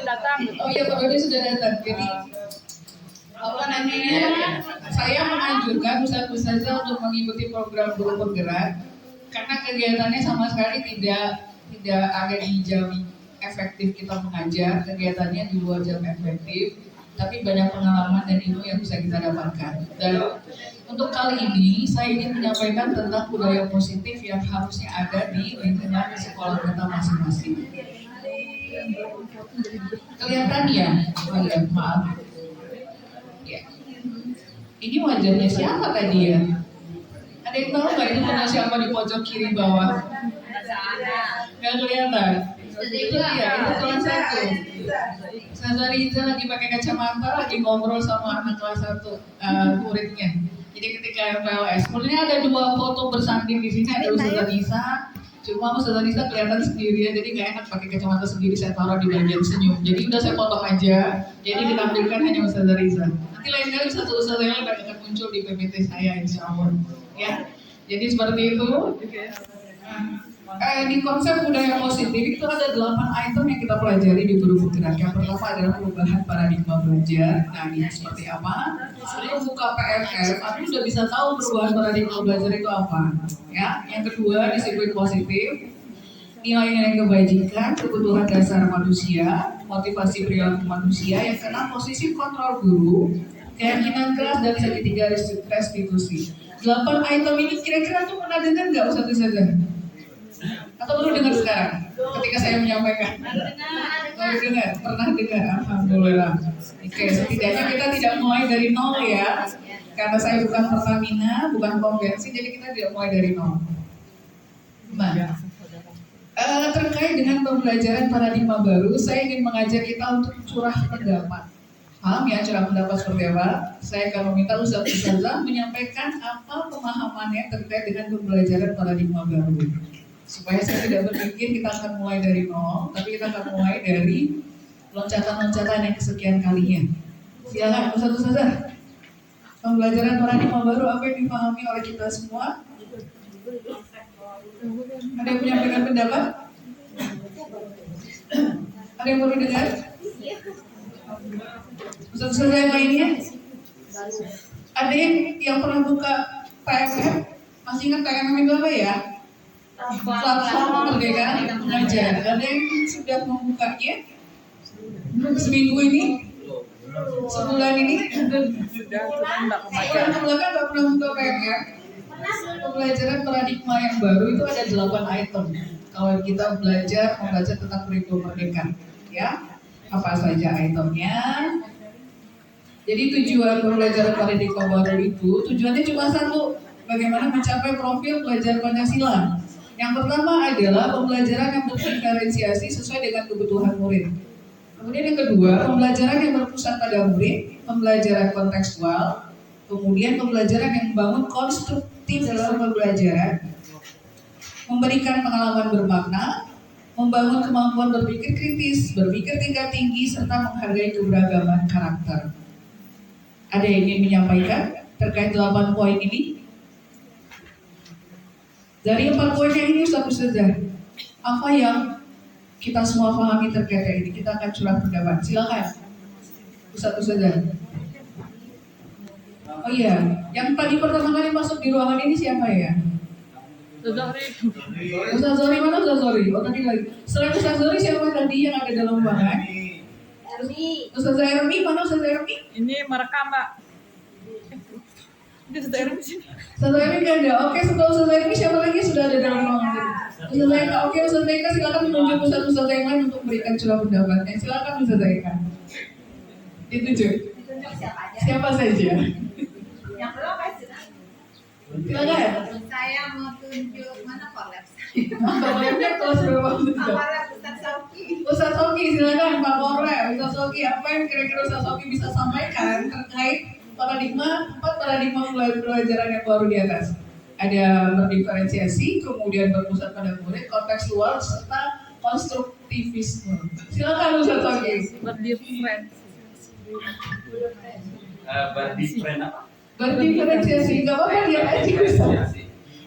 datang. Oh iya, Pak Dodi sudah datang. Jadi apa namanya? Saya menganjurkan ustadz-ustadzah untuk mengikuti program guru penggerak karena kegiatannya sama sekali tidak ada di jam efektif kita mengajar. Kegiatannya di luar jam efektif, tapi banyak pengalaman dan ilmu yang bisa kita dapatkan. Dan untuk kali ini saya ingin menyampaikan tentang budaya positif yang harusnya ada di lingkungan sekolah kita masing-masing. Kelihatan ya? Oh ya, maaf. Ya. Ini wajahnya siapa tadi ya? Ada yang tahu nggak itu foto siapa di pojok kiri bawah? Nggak kelihatan. Itu dia, itu kelas 1. Ustazah Riza lagi pakai kacamata, lagi ngobrol sama anak kelas 1 muridnya. Jadi ketika MPLS, sebenarnya ada 2 foto bersanding di sini, ada Ustazah Nisa. Cuma Ustazah Nisa kelihatan sendirian, jadi nggak enak pakai kacamata sendiri, saya taruh di bagian senyum. Jadi udah saya potong aja, jadi ditampilkan hanya Ustazah Riza. Nanti lain kali satu Ustazah yang akan muncul di PPT saya, insya Allah. Ya, jadi seperti itu. Di konsep budaya positif itu ada 8 item yang kita pelajari di guru penggerak. Yang pertama adalah perubahan paradigma belajar. Nah, ini seperti apa? Sebelum buka PFF, aku sudah bisa tahu perubahan paradigma belajar itu apa. Ya, yang kedua disiplin positif, nilai-nilai kebajikan, kebutuhan dasar manusia, motivasi perilaku manusia. Yang keenam posisi kontrol guru, keyakinan kelas dan segitiga restitusi. 8 item ini kira-kira tuh pernah dengar nggak Ustaz saja? Atau baru dengar sekarang ketika saya menyampaikan? Baru dengar, pernah dengar, alhamdulillah. Oke, setidaknya kita tidak mulai dari nol ya, karena saya bukan Pertamina, bukan konvensi, jadi kita tidak mulai dari nol. Nah, terkait dengan pembelajaran paradigma baru, saya ingin mengajak kita untuk curah pendapat. Paham ya curah pendapat seperti apa? Saya akan meminta ustazah menyampaikan apa pemahamannya terkait dengan pembelajaran paradigma baru. Supaya saya tidak berpikir kita akan mulai dari nol, tapi kita akan mulai dari loncatan-loncatan yang kesekian kalinya. Silakan ustazah. Pembelajaran paradigma baru apa yang dipahami oleh kita semua? Ada yang menyampaikan pendapat? Ada yang baru dengar? Ustazah yang lainnya? Ada yang pernah buka PFF? Masih ingat PFF itu apa ya? Platform Merdeka Mengajar. Ada yang sudah membukanya? Seminggu ini? Sebulan ini? Sebulan belakang nggak pernah buka PFF. Pembelajaran paradigma yang baru itu ada 8 item. Kalau kita membaca tentang kurikulum Merdeka, ya apa saja itemnya? Jadi tujuan pembelajaran paradigma baru itu tujuannya cuma satu, bagaimana mencapai profil pelajar Pancasila. Yang pertama adalah pembelajaran yang berdiferensiasi sesuai dengan kebutuhan murid. Kemudian yang kedua, pembelajaran yang berpusat pada murid, pembelajaran kontekstual, kemudian pembelajaran yang membangun konstruktif dalam pembelajaran, memberikan pengalaman bermakna, membangun kemampuan berpikir kritis, berpikir tingkat tinggi, serta menghargai keberagaman karakter. Ada yang ingin menyampaikan terkait 8 poin ini? Dari 4 poinnya ini Ustazah, apa yang kita semua pahami terkait ini? Kita akan curah pendapat. Silakan, Ustazah. Oh iya, yang tadi pertama kali masuk di ruangan ini siapa ya? Ustaz Zori mana Ustaz Zori? Oh tadi lagi. Selain Ustaz Zori siapa tadi yang ada dalam ruangan? Ustaz Ermi mana Ustaz Ermi? Ini merekam Mbak. Ini Ustaz Ermi sini. Ustaz Ermi nggak ada. Oke, setelah Ustaz Ermi siapa lagi sudah ada dalam ruangan? Ustaz Eka. Oke, Ustaz Eka silakan menunjuk Ustaz yang lain untuk memberikan curah pendapatnya. Silakan Ustaz Eka. Ditunjuk. Siapa saja? Yang belum kan Silakan. saya mau tunjuk mana kolab Kolabnya kelas berapa? awalnya Ustaz Sauki. Ustaz Soki, silakan Pak Korem. Ustaz Soki, apa yang kira-kira Ustaz Soki bisa sampaikan terkait paradigma 4 paradigma pembelajaran yang baru di atas? Ada berdiferensiasi, kemudian berpusat pada murid, kontekstual, serta konstruktivisme. Silakan Ustaz Soki. Berdiferensiasi, nggak apa-apa dia aja Ustaz.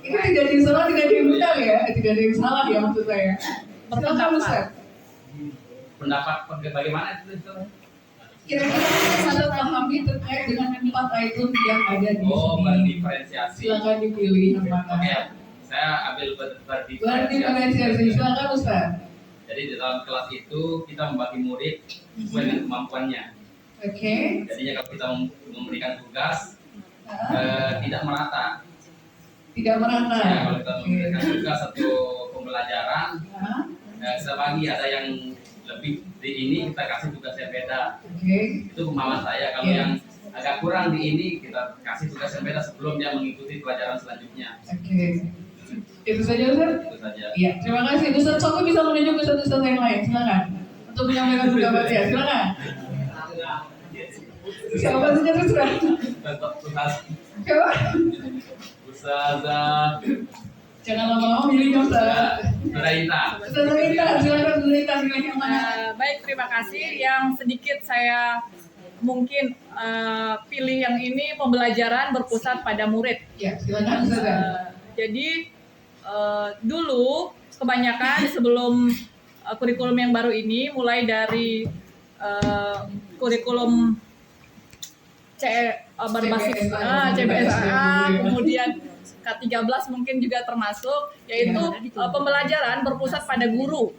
Ini tidak ada yang salah, tidak ada yang benar ya, tidak ada yang salah ya maksud saya. Silakan Ustaz. pendapat bagaimana itu? Kira-kira bisa pahami terkait dengan 4 item yang ada di Oh, sini. berdiferensiasi. Silakan dipilih yang mana. Oke, saya ambil berdiferensiasi. Berdiferensiasi, silakan Ustaz. Jadi di dalam kelas itu kita membagi murid sesuai dengan kemampuannya. Oke. Jadinya kalau kita memberikan tugas Ah, tidak merata. tidak merata. Ya, kalau kita memberikan tugas atau pembelajaran, Ah, sebagi ada yang lebih di ini kita kasih tugas yang beda. Oke. Itu pemahaman saya. Kalau Iya. yang agak kurang di ini kita kasih tugas yang beda sebelum dia mengikuti pelajaran selanjutnya. Oke. Itu saja Ustaz? Itu saja. Iya, terima kasih. Ustaz Sofi bisa menunjuk Ustaz-Ustaz yang lain, silakan. Untuk menyampaikan pendapatnya, silakan. Siapa saja terserah. Tetap tugas Siapa? Ustazah Jangan lama-lama milihnya Ustaz. Nuraita. Ustaz Rita, silakan Ustaz Rita, pilih yang mana? Baik, terima kasih. Yang sedikit saya mungkin pilih yang ini pembelajaran berpusat pada murid. Ya, silakan Ustaz. Jadi dulu kebanyakan sebelum kurikulum yang baru ini mulai dari kurikulum berbasis CBSA, kemudian K13 mungkin juga termasuk, yaitu pembelajaran berpusat pada guru.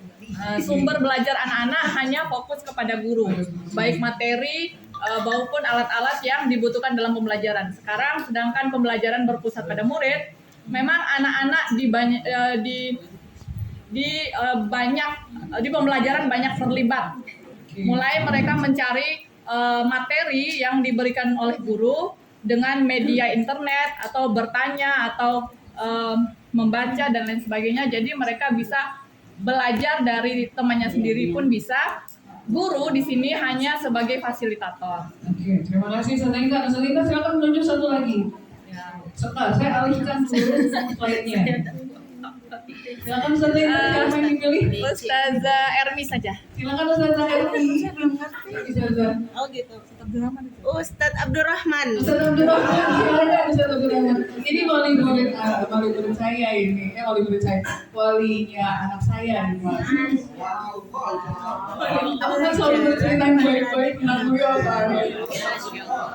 Sumber belajar anak-anak hanya fokus kepada guru, baik materi maupun alat-alat yang dibutuhkan dalam pembelajaran. Sekarang sedangkan pembelajaran berpusat pada murid, memang anak-anak di pembelajaran banyak terlibat. Mulai mereka mencari materi yang diberikan oleh guru dengan media internet atau bertanya atau membaca dan lain sebagainya. Jadi mereka bisa belajar dari temannya sendiri pun bisa. Guru di sini hanya sebagai fasilitator. Oke, terima kasih Ustaz Rita. Ustaz Rita, silakan menunjuk satu lagi. Ya. Sebentar, saya alihkan dulu slide-nya. Silakan Ustaz Rita, siapa yang dipilih? Ustazah Ermi saja. Silakan Ustaz Ermi. Ustazah. Oh gitu. Ustadz Abdurrahman. Ustaz Abdurrahman, silakan Ustaz Abdurrahman. Ini wali murid saya ini, wali murid saya, walinya anak saya ini. Aku kan selalu bercerita yang baik-baik tentang beliau apa.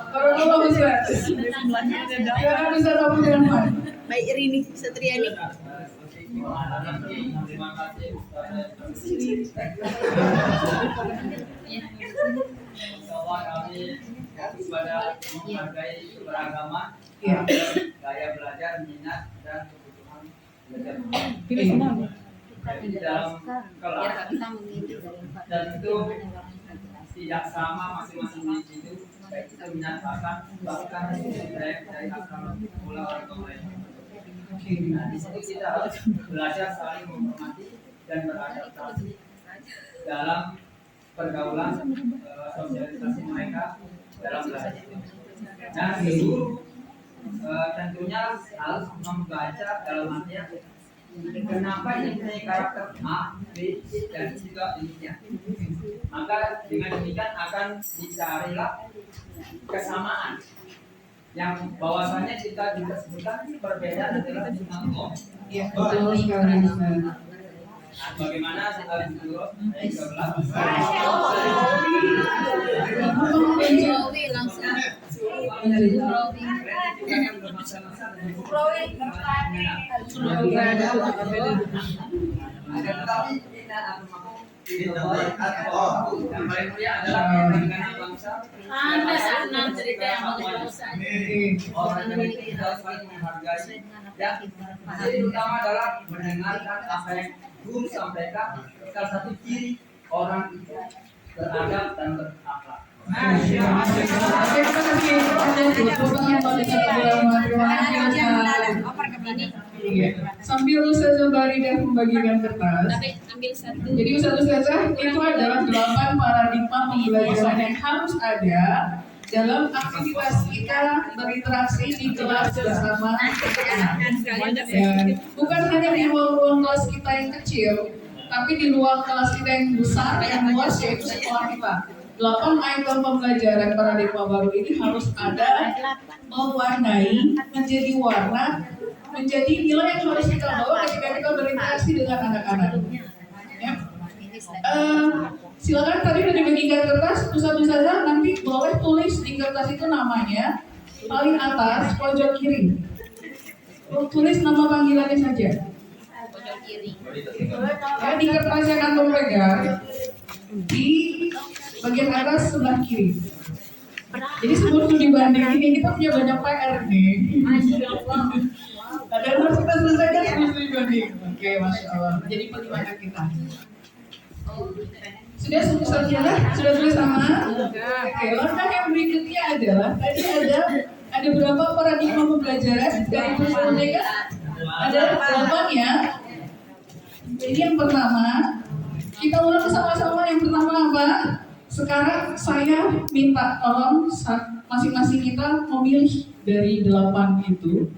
Barakallah Ustaz. Silakan Ustaz Abdurrahman. Baik Rini Satriani. Terima kasih kami kepada menghargai keberagaman, gaya belajar, minat dan kebutuhan belajar. Pilih semua. Jadi dalam kelas dan itu tidak sama masing-masing individu, baik itu minat bakat bahkan dari asal mula orang tua mereka. Nah, di situ kita harus belajar saling menghormati dan beradaptasi dalam pergaulan sosialisasi mereka dalam belajar. Dan guru tentunya harus membaca dalam artian kenapa ini punya karakter A, B, C, dan juga demikian. Maka dengan demikian akan dicarilah kesamaan yang bahwasanya kita juga sebutkan berbeda adalah Allah. Ya, betul sekali Ustaz. Bagaimana ayat 13? Rawi langsung. Yang paling mulia adalah dengan bangsa. Anda senang cerita yang bangsa. Orang yang kita saling menghargai dan ciri utama adalah mendengarkan apa yang guru sampaikan. Salah satu ciri orang itu beradab dan berakhlak. Terima kasih. Sambil Ustazah Baridah membagikan kertas, jadi Ustazah itu adalah 8 paradigma pembelajaran yang harus ada dalam aktivitas kita berinteraksi di kelas bersama anak. Bukan hanya di ruang-ruang kelas kita yang kecil, tapi di ruang kelas kita yang besar, yang luas, yaitu sekolah kita. 8 item pembelajaran paradigma baru ini harus ada, mewarnai, menjadi warna, menjadi nilai yang harus kita bawa ketika kita berinteraksi dengan anak-anak. Ya. Silakan tadi udah dibagikan kertas, satu saja nanti boleh tulis di kertas itu namanya paling atas pojok kiri. Tulis nama panggilannya saja. Pojok kiri. Ya, di kertas yang antum pegang di bagian atas sebelah kiri. Jadi sebelum dibanding ini kita punya banyak PR nih. Ada yang harus kita selesaikan sebelum dibanding. Oke, masya Allah. Jadi bagaimana kita? Sudah sudah tulis sama? Oke, langkah yang berikutnya adalah tadi ada berapa paradigma pembelajaran dari Guru Merdeka? Ada 8 ya. Jadi yang pertama kita ulang sama-sama. Yang pertama apa? Sekarang saya minta tolong masing-masing kita memilih dari 8 itu.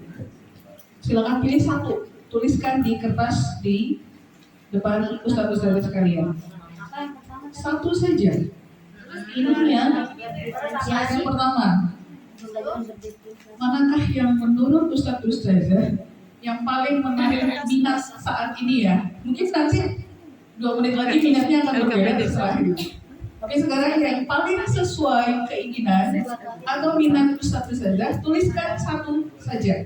Silakan pilih satu, tuliskan di kertas di depan ustadz-ustadz sekalian. Satu saja. Ini yang pertama. Manakah yang menurut ustadz-ustadzah yang paling menarik minat saat ini ya? Mungkin nanti 2 menit lagi minatnya akan berbeda setelah ini. Tapi sekarang yang paling sesuai keinginan atau minat ustadz-ustadzah, tuliskan satu saja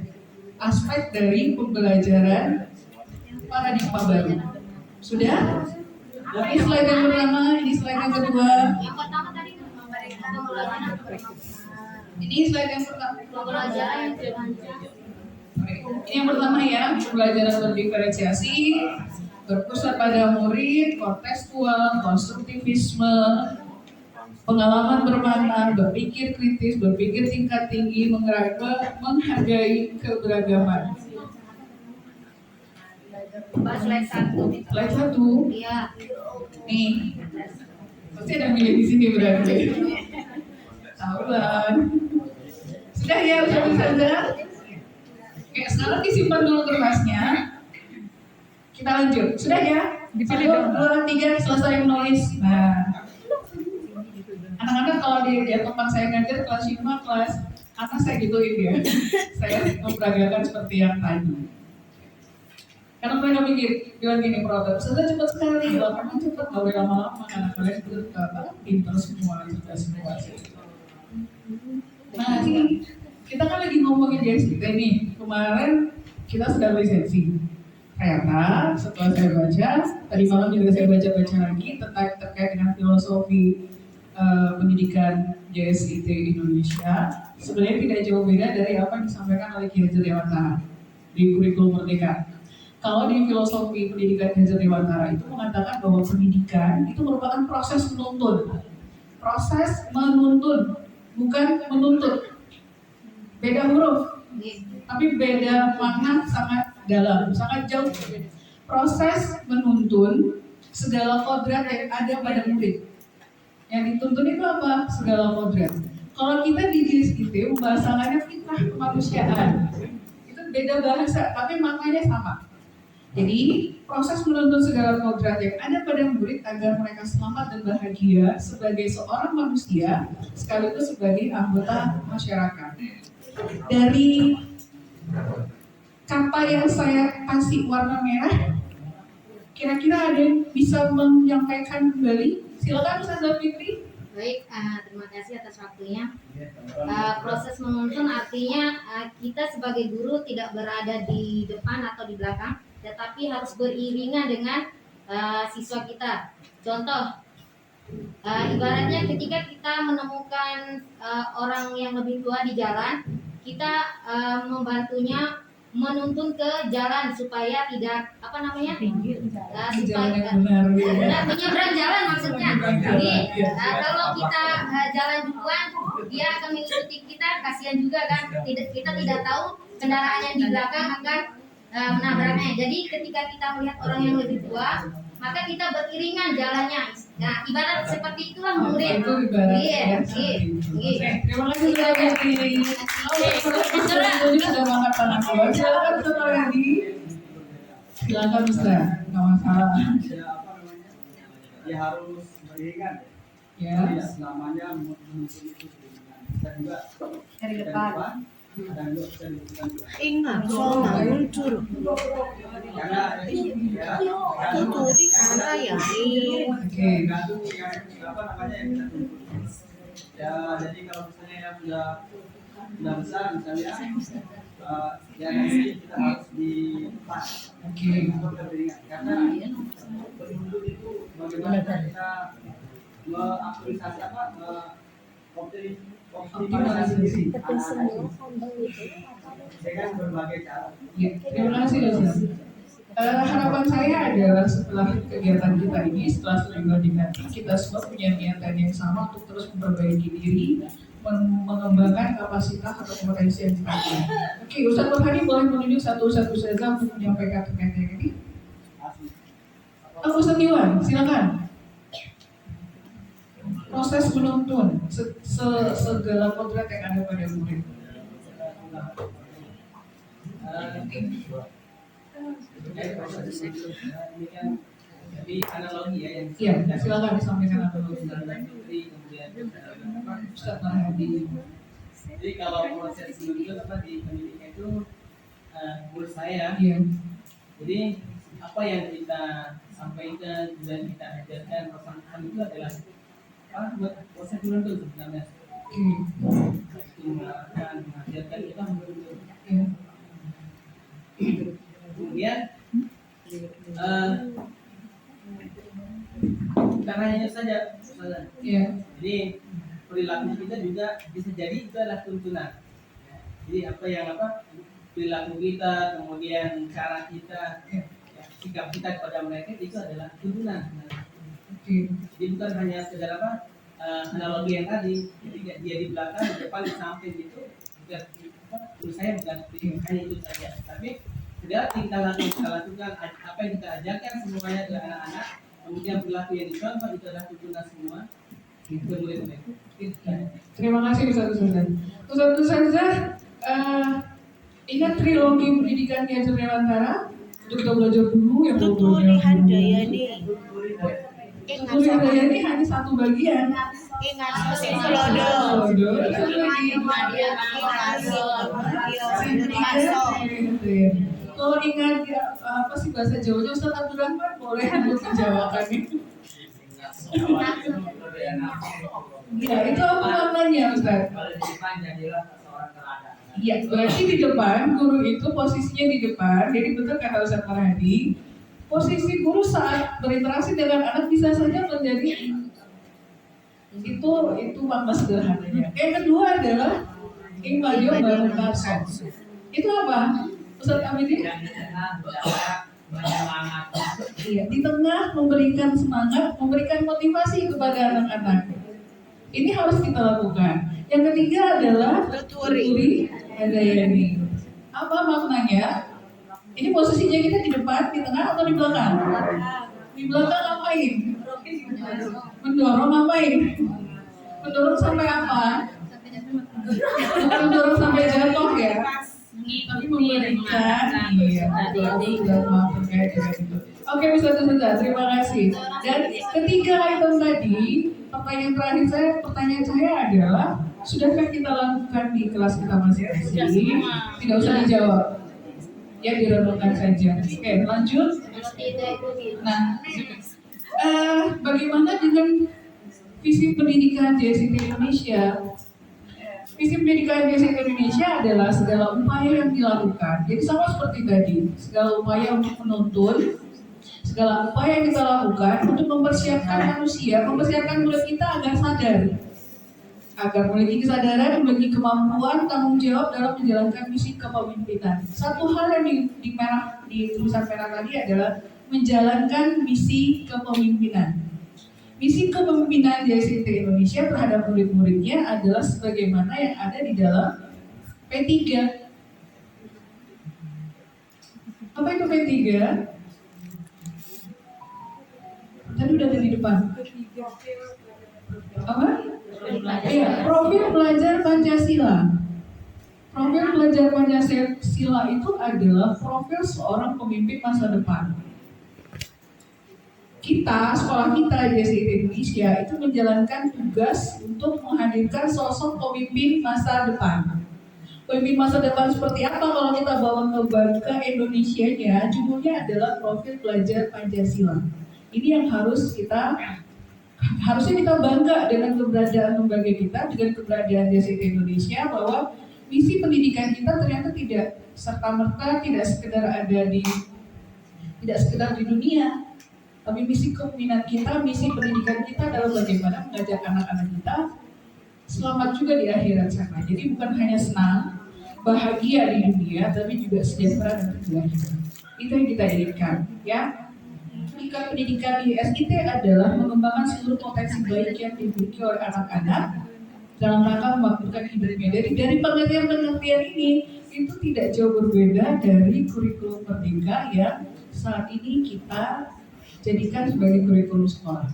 aspek dari pembelajaran paradigma baru. Sudah? Ini slide yang pertama, ini slide yang kedua. Yang pertama tadi Ini slide yang pertama. pembelajaran. Ini yang pertama ya, pembelajaran berdiferensiasi, berpusat pada murid, kontekstual, konstruktivisme, pengalaman bermakna, berpikir kritis, berpikir tingkat tinggi, menghargai keberagaman. Slide 1. Slide 1. Iya. Nih, pasti ada yang milih di sini berarti. Tahuan. Sudah ya, sudah. Oke, sekarang disimpan dulu kertasnya. Kita lanjut. Sudah ya? Dipilih 1, 2, 3, selesai menulis. Nah, anak-anak kalau di tempat saya ngajar kelas 5, kelas atas saya gituin ya. Saya memperagakan seperti yang tadi. Karena mereka pikir, bilang gini program, sudah cepat sekali, lapangan cepat, gak boleh lama-lama, karena kalian pintar semua, sudah semua. Nah ini, kita kan lagi ngomongin guys kita nih, kemarin kita sedang lisensi. Ternyata setelah saya baca, tadi malam juga saya baca-baca lagi terkait dengan filosofi pendidikan JSIT Indonesia, sebenarnya tidak jauh beda dari apa yang disampaikan oleh Ki Hajar Dewantara di kurikulum Merdeka. Kalau di filosofi pendidikan Hajar Dewantara itu mengatakan bahwa pendidikan itu merupakan proses menuntun. Proses menuntun, bukan menuntut. Beda huruf, tapi beda makna sangat dalam, sangat jauh. Proses menuntun segala kodrat yang ada pada murid. Yang dituntun itu apa? Segala kodrat. Kalau kita di JSIT membahasakannya fitrah kemanusiaan. Itu beda bahasa, tapi maknanya sama. Jadi, proses menuntun segala kodrat yang ada pada murid agar mereka selamat dan bahagia sebagai seorang manusia, sekaligus sebagai anggota masyarakat. Dari kata yang saya kasih warna merah, kira-kira ada yang bisa menyampaikan kembali? Silakan Ustazah Fitri. Baik, terima kasih atas waktunya. Proses menuntun artinya kita sebagai guru tidak berada di depan atau di belakang, tetapi harus beriringan dengan siswa kita. Contoh, ibaratnya ketika kita menemukan orang yang lebih tua di jalan, kita membantunya menuntun ke jalan supaya tidak menyeberang jalan maksudnya. Jadi kalau kita jalan duluan, dia akan mengikuti kita, kasihan juga kan. Kita tidak tahu kendaraan yang di belakang akan menabraknya. Jadi ketika kita melihat orang yang lebih tua, maka kita beriringan jalannya. Nah, ibarat seperti itulah murid. Iya. Terima kasih sudah Fitri. Sudah makan tangan keluar. Silakan satu lagi. Silakan Ustaz. Nggak masalah. Ya harus beriringan. Ya. Selamanya menuntun itu beriringan. Bisa juga Dari depan. kadang juga bisa dibutuhkan Ingat, soalnya muncul. karena Tuturi karena ya Oke. tergantung yang apa namanya yang kita tuntut. Ya jadi kalau misalnya yang sudah besar misalnya ya nanti kita harus dipas Oke. untuk beriringan karena penuntut itu bagaimana kita mengaktualisasi apa optimalisasi diri anak-anak dengan berbagai cara. Ya, terima kasih dosen. Harapan saya adalah setelah kegiatan kita ini, setelah studi banding nanti, kita semua punya niatan yang sama untuk terus memperbaiki diri, mengembangkan kapasitas atau kompetensi yang kita punya. Oke, Ustaz Burhani boleh menunjuk satu-satu saja untuk menyampaikan terkait yang ini. Ustaz Iwan, silakan. Proses menuntun segala kodrat yang ada pada murid. Jadi analogi ya yang Iya, silakan disampaikan analogi. kemudian Ustaz Burhani. jadi kalau proses menuntut apa di pendidikan itu menurut saya Iya. jadi apa yang kita sampaikan dan kita ajarkan pesan itu adalah proses menuntut sebenarnya Oke. itu mengarahkan mengajarkan kita menuntut Iya. kemudian bukan hanya itu saja Iya. jadi perilaku kita juga bisa jadi itu adalah tuntunan jadi apa perilaku kita kemudian cara kita ya, sikap kita kepada mereka itu adalah tuntunan Oke. jadi bukan hanya sekedar analogi yang tadi jadi dia di belakang di depan di samping itu bukan menurut saya bukan hanya itu saja tapi segala kita lakukan apa yang kita ajarkan semuanya ke anak-anak kemudian perilaku yang dicontoh itu adalah tuntunan semua itu murid-murid. Terima kasih Ustaz Ustazah. Ingat trilogi pendidikan di Ajar Dewantara? Untuk kita belajar dulu yang Tuturi Handayani. Ingat Tuturi sama Handayani hanya satu bagian. ingat mesin Selodo. Kalau ingat apa sih bahasa Jawanya Ustaz Abdurrahman boleh untuk menjawabkan itu. Ya itu apa namanya Ustaz? Kalau di depan jadilah seorang teladan. Iya, berarti di depan guru itu posisinya di depan. Jadi betul kata Ustaz Farhadi, posisi guru saat berinteraksi dengan anak bisa saja menjadi itu makna sederhananya. Yang kedua adalah Imadio Bangun Karso. Itu apa? Ustaz Amidi? Yang di tengah berada bersemangat. Iya, di tengah memberikan semangat, memberikan motivasi kepada anak-anak. Ini harus kita lakukan. Yang ketiga adalah Tuturi Handayani. Apa maknanya? Ini posisinya kita di depan, di tengah, atau di belakang? Di belakang ngapain? Mendorong ngapain? Mendorong sampai apa? Mendorong sampai jatuh ya? Tapi memberikan, iya, betul, sudah maaf terkait dengan itu. Oke, Ustaz, terima kasih. Dan ketiga item tadi, pertanyaan saya adalah, sudahkah kita lakukan di kelas kita masing-masing? Tidak usah dijawab, ya direnungkan saja. Oke, lanjut. Nah, bagaimana dengan visi pendidikan JST Indonesia? Visi pendidikan JST Indonesia adalah segala upaya yang dilakukan. Jadi sama seperti tadi, segala upaya untuk menuntun, segala upaya yang kita lakukan untuk mempersiapkan manusia, mempersiapkan murid kita agar sadar, agar memiliki kesadaran, memiliki kemampuan, tanggung jawab dalam menjalankan misi kepemimpinan. Satu hal yang di tulisan merah tadi adalah menjalankan misi kepemimpinan. Misi kepemimpinan JST Indonesia terhadap murid-muridnya adalah sebagaimana yang ada di dalam P3. Apa itu P3? Tadi udah ada di depan. Apa? Iya, profil pelajar Pancasila. Profil pelajar Pancasila itu adalah profil seorang pemimpin masa depan. Kita, sekolah kita JST Indonesia itu menjalankan tugas untuk menghadirkan sosok pemimpin masa depan. Pemimpin masa depan seperti apa kalau kita bawa ke Indonesia-nya, judulnya adalah Profil Pelajar Pancasila. Ini yang harusnya kita bangga dengan keberadaan lembaga kita, dengan keberadaan DCT Indonesia, bahwa misi pendidikan kita ternyata tidak serta-merta tidak sekedar di dunia, tapi misi kepemimpinan kita, misi pendidikan kita adalah bagaimana mengajak anak-anak kita selamat juga di akhirat sana. Jadi bukan hanya senang, bahagia di dunia, tapi juga sejahtera dan di akhirat. Itu yang kita inginkan, ya. Tujuan pendidikan di SIT adalah mengembangkan seluruh potensi baik yang dimiliki oleh anak-anak dalam rangka memakmurkan hidupnya. Dari pengertian ini itu tidak jauh berbeda dari kurikulum Merdeka yang saat ini kita jadikan sebagai kurikulum sekolah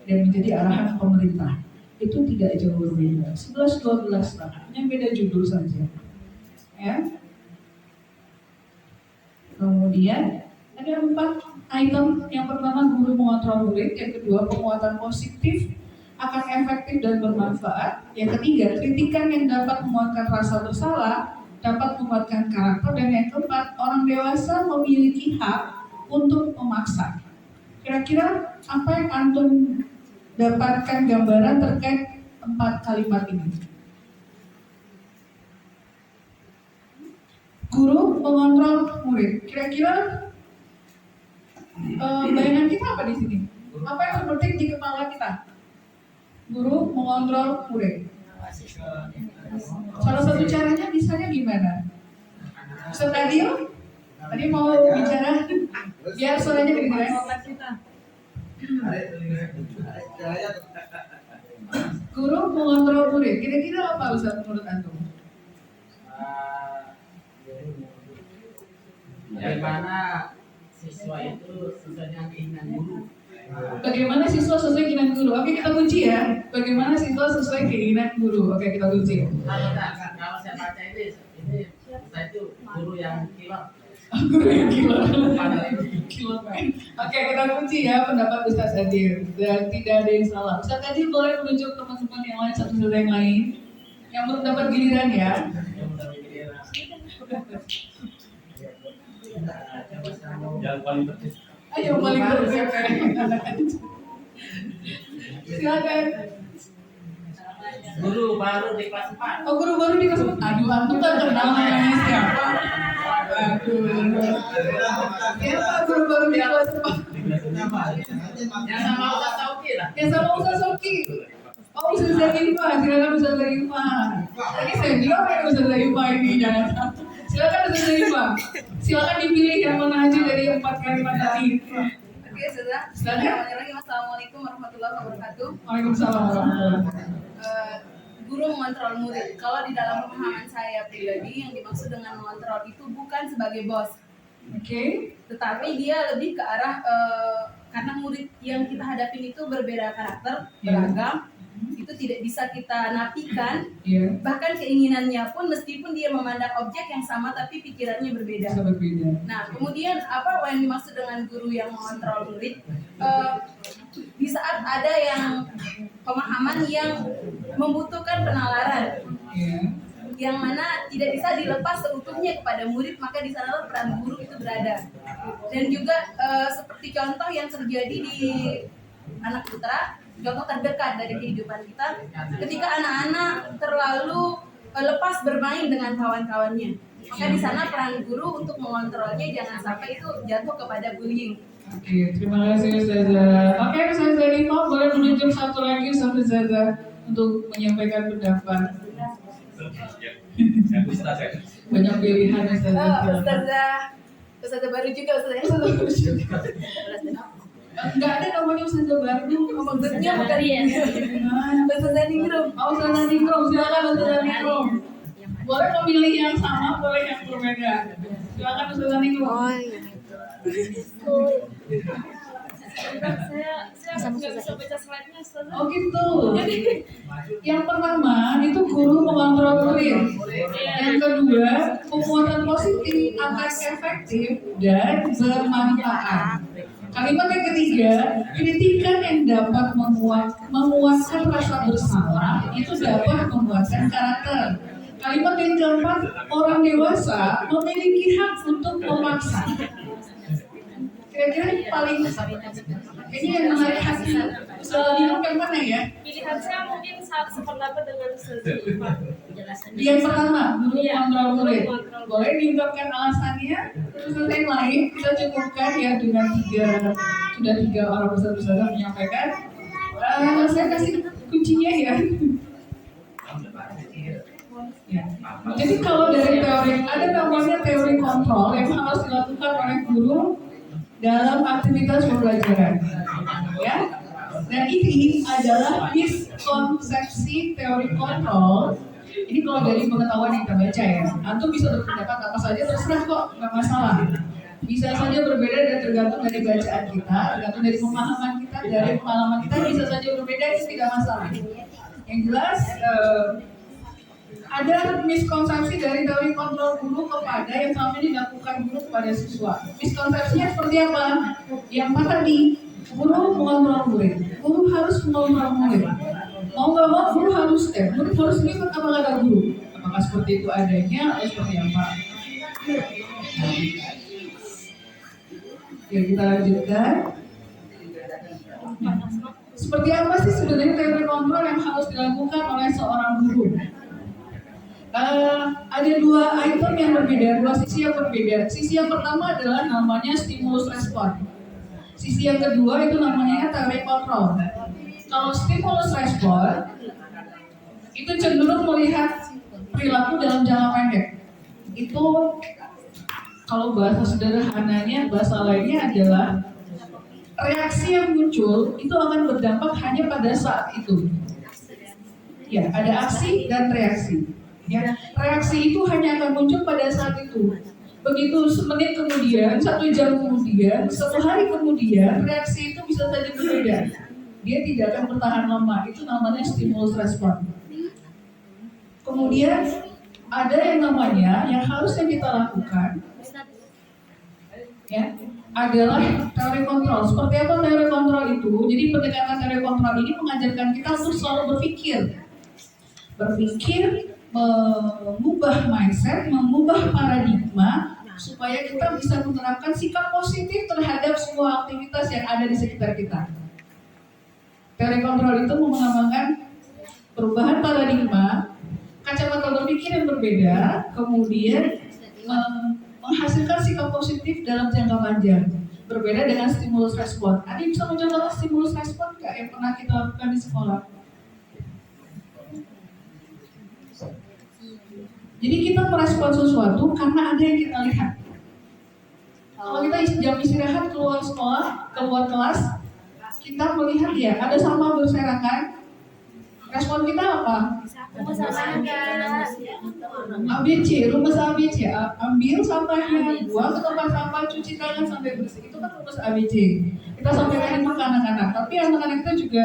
dan menjadi arahan pemerintah. Itu tidak jauh berbeda, 11-12 lah, hanya beda judul saja. Ya. Kemudian ada 4 item. Yang pertama, guru mengontrol murid. Yang kedua, penguatan positif akan efektif dan bermanfaat. Yang ketiga, kritikan yang dapat menguatkan rasa bersalah, dapat menguatkan karakter. Dan yang keempat, orang dewasa memiliki hak untuk memaksa. Kira-kira apa yang antum dapatkan gambaran terkait 4 kalimat ini? Guru mengontrol murid. Kira-kira bayangan kita apa di sini? Apa yang terbetik di kepala kita? Guru mengontrol murid. Salah satu caranya misalnya gimana? Ustaz Adil tadi mau bicara, biar suaranya kedengaran. Guru mengontrol murid. Kira-kira apa Ustaz menurut antum? Bagaimana siswa itu sesuai dengan keinginan guru. Bagaimana siswa sesuai keinginan guru? Oke, kita kunci ya. Bagaimana siswa sesuai keinginan guru? Oke, kita kunci. Kalau saya baca ini saya itu guru yang killer. Guru yang killer. Oke, kita kunci ya pendapat Ustaz Adil. Dan tidak ada yang salah. Ustaz Adil boleh menunjuk teman-teman yang lain, satu-satu yang lain yang belum dapat giliran ya. Yang paling penting. Ayo paling penting. Silakan. Guru baru di kelas 4. Oh, guru baru di kelas 4. Aduh, antum tak kenal namanya siapa? Aduh. Siapa guru baru di kelas 4? Yang sama Ustaz Sauki lah. Yang sama Ustaz Sauki. Oh, Ustaz Zaifah, silakan Ustaz Zaifah. Ini senior ya Ustaz Zaifah ini, jangan sampai. Silakan Ustaz Zaifah. Silakan dipilih yang mana aja dari 4 kalimat tadi. Oke, sudah. Silakan. Assalamualaikum warahmatullahi wabarakatuh. Waalaikumsalam warahmatullahi wabarakatuh. Guru mengontrol murid. Kalau di dalam pemahaman saya pribadi, yang dimaksud dengan mengontrol itu bukan sebagai bos. Oke. Tetapi dia lebih ke arah karena murid yang kita hadapin itu berbeda karakter, beragam. Itu tidak bisa kita nafikan. Bahkan keinginannya pun meskipun dia memandang objek yang sama tapi pikirannya berbeda. Bisa berbeda. Nah, kemudian apa yang dimaksud dengan guru yang mengontrol murid? Di saat ada yang pemahaman yang membutuhkan penalaran, yang mana tidak bisa dilepas seutuhnya kepada murid, maka di sanalah peran guru itu berada. Dan juga seperti contoh yang terjadi di anak putra, contoh terdekat dari kehidupan kita, ketika anak-anak terlalu lepas bermain dengan kawan-kawannya, maka di sana peran guru untuk mengontrolnya jangan sampai itu jatuh kepada bullying. Oke, terima kasih Ustazah. Oke, Ustazah Zaifah boleh menunjuk satu lagi Ustazah untuk menyampaikan pendapat. Banyak pilihan Ustazah. Ustazah baru juga Enggak ada namanya Ustazah baru. maksudnya bukan ya. Ustazah Ningrum. Oh, Ustazah Ningrum, silakan Ustazah Ningrum. Boleh memilih yang sama, boleh yang berbeda. Silakan Ustazah Ningrum. Oh iya. Saya nggak bisa baca slide-nya, Ustazah. Oh gitu. Yang pertama itu guru mengontrol murid. Yang kedua, penguatan positif akan efektif dan bermanfaat. Kalimat yang ketiga, kritikan yang dapat menguatkan rasa bersalah itu dapat menguatkan karakter. Kalimat yang keempat, dewasa memiliki hak untuk memaksa. Kira-kira yang paling kayaknya yang menarik hati Nino yang mana ya? Pilihan saya mungkin sependapat dengan Pak. Yang pertama, guru kontrol murid. Boleh diungkapkan alasannya? Terus nanti yang lain kita cukupkan ya dengan tiga orang besar-besar menyampaikan. Saya kasih kuncinya ya. Ya. Jadi kalau dari teori, ada namanya teori kontrol yang harus dilakukan oleh guru dalam aktivitas pembelajaran. Ya. Dan ini adalah miskonsepsi teori kontrol. Ini kalau dari pengetahuan yang kita baca ya, antum bisa berpendapat apa saja terserah kok, nggak masalah. Bisa saja berbeda dan tergantung dari bacaan kita, tergantung dari pemahaman kita, dari pengalaman kita bisa saja berbeda, itu tidak masalah. Yang jelas ada miskonsepsi dari teori kontrol guru kepada yang selama ini dilakukan guru kepada siswa. Miskonsepsinya seperti apa? Yang apa tadi? Guru mengontrol murid. Guru harus mengontrol murid. Mau nggak mau guru harus murid harus ikut apa kata guru. Apakah seperti itu adanya atau seperti apa? Oke, kita lanjutkan. Seperti apa sih sebenarnya teori kontrol yang harus dilakukan oleh seorang guru? Ada dua item yang berbeda, dua sisi yang berbeda. Sisi yang pertama adalah namanya stimulus respon. Sisi yang kedua itu namanya teori kontrol. Kalau stimulus respon itu cenderung melihat perilaku dalam jangka pendek. Itu kalau bahasa sederhananya, bahasa lainnya adalah reaksi yang muncul itu akan berdampak hanya pada saat itu. Ya, ada aksi dan reaksi. Ya, reaksi itu hanya akan muncul pada saat itu. Begitu semenit kemudian, 1 jam kemudian, 1 hari kemudian, reaksi itu bisa saja berbeda. Dia tidak akan bertahan lama. Itu namanya stimulus respon. Kemudian ada yang namanya yang harusnya kita lakukan, ya, adalah teori kontrol. Seperti apa teori kontrol itu? Jadi pendekatan teori kontrol ini mengajarkan kita untuk selalu berpikir, mengubah mindset, mengubah paradigma supaya kita bisa menerapkan sikap positif terhadap semua aktivitas yang ada di sekitar kita. Teori kontrol itu mengamalkan perubahan paradigma, kacamata berpikir yang berbeda, kemudian menghasilkan sikap positif dalam jangka panjang. Berbeda dengan stimulus respon. Adi bisa mencontohkan stimulus respon nggak yang pernah kita lakukan di sekolah? Jadi kita merespon sesuatu karena ada yang kita lihat. Kalau kita jam istirahat keluar sekolah, keluar kelas, kita melihat ya ada sampah berserakan. Respon kita apa? ABC, rumus ABC. Ambil sampahnya, buang ke tempat sampah, cuci tangan sampai bersih. Itu kan rumus ABC. Kita sampaikan itu ke anak-anak. Tapi anak-anak kita juga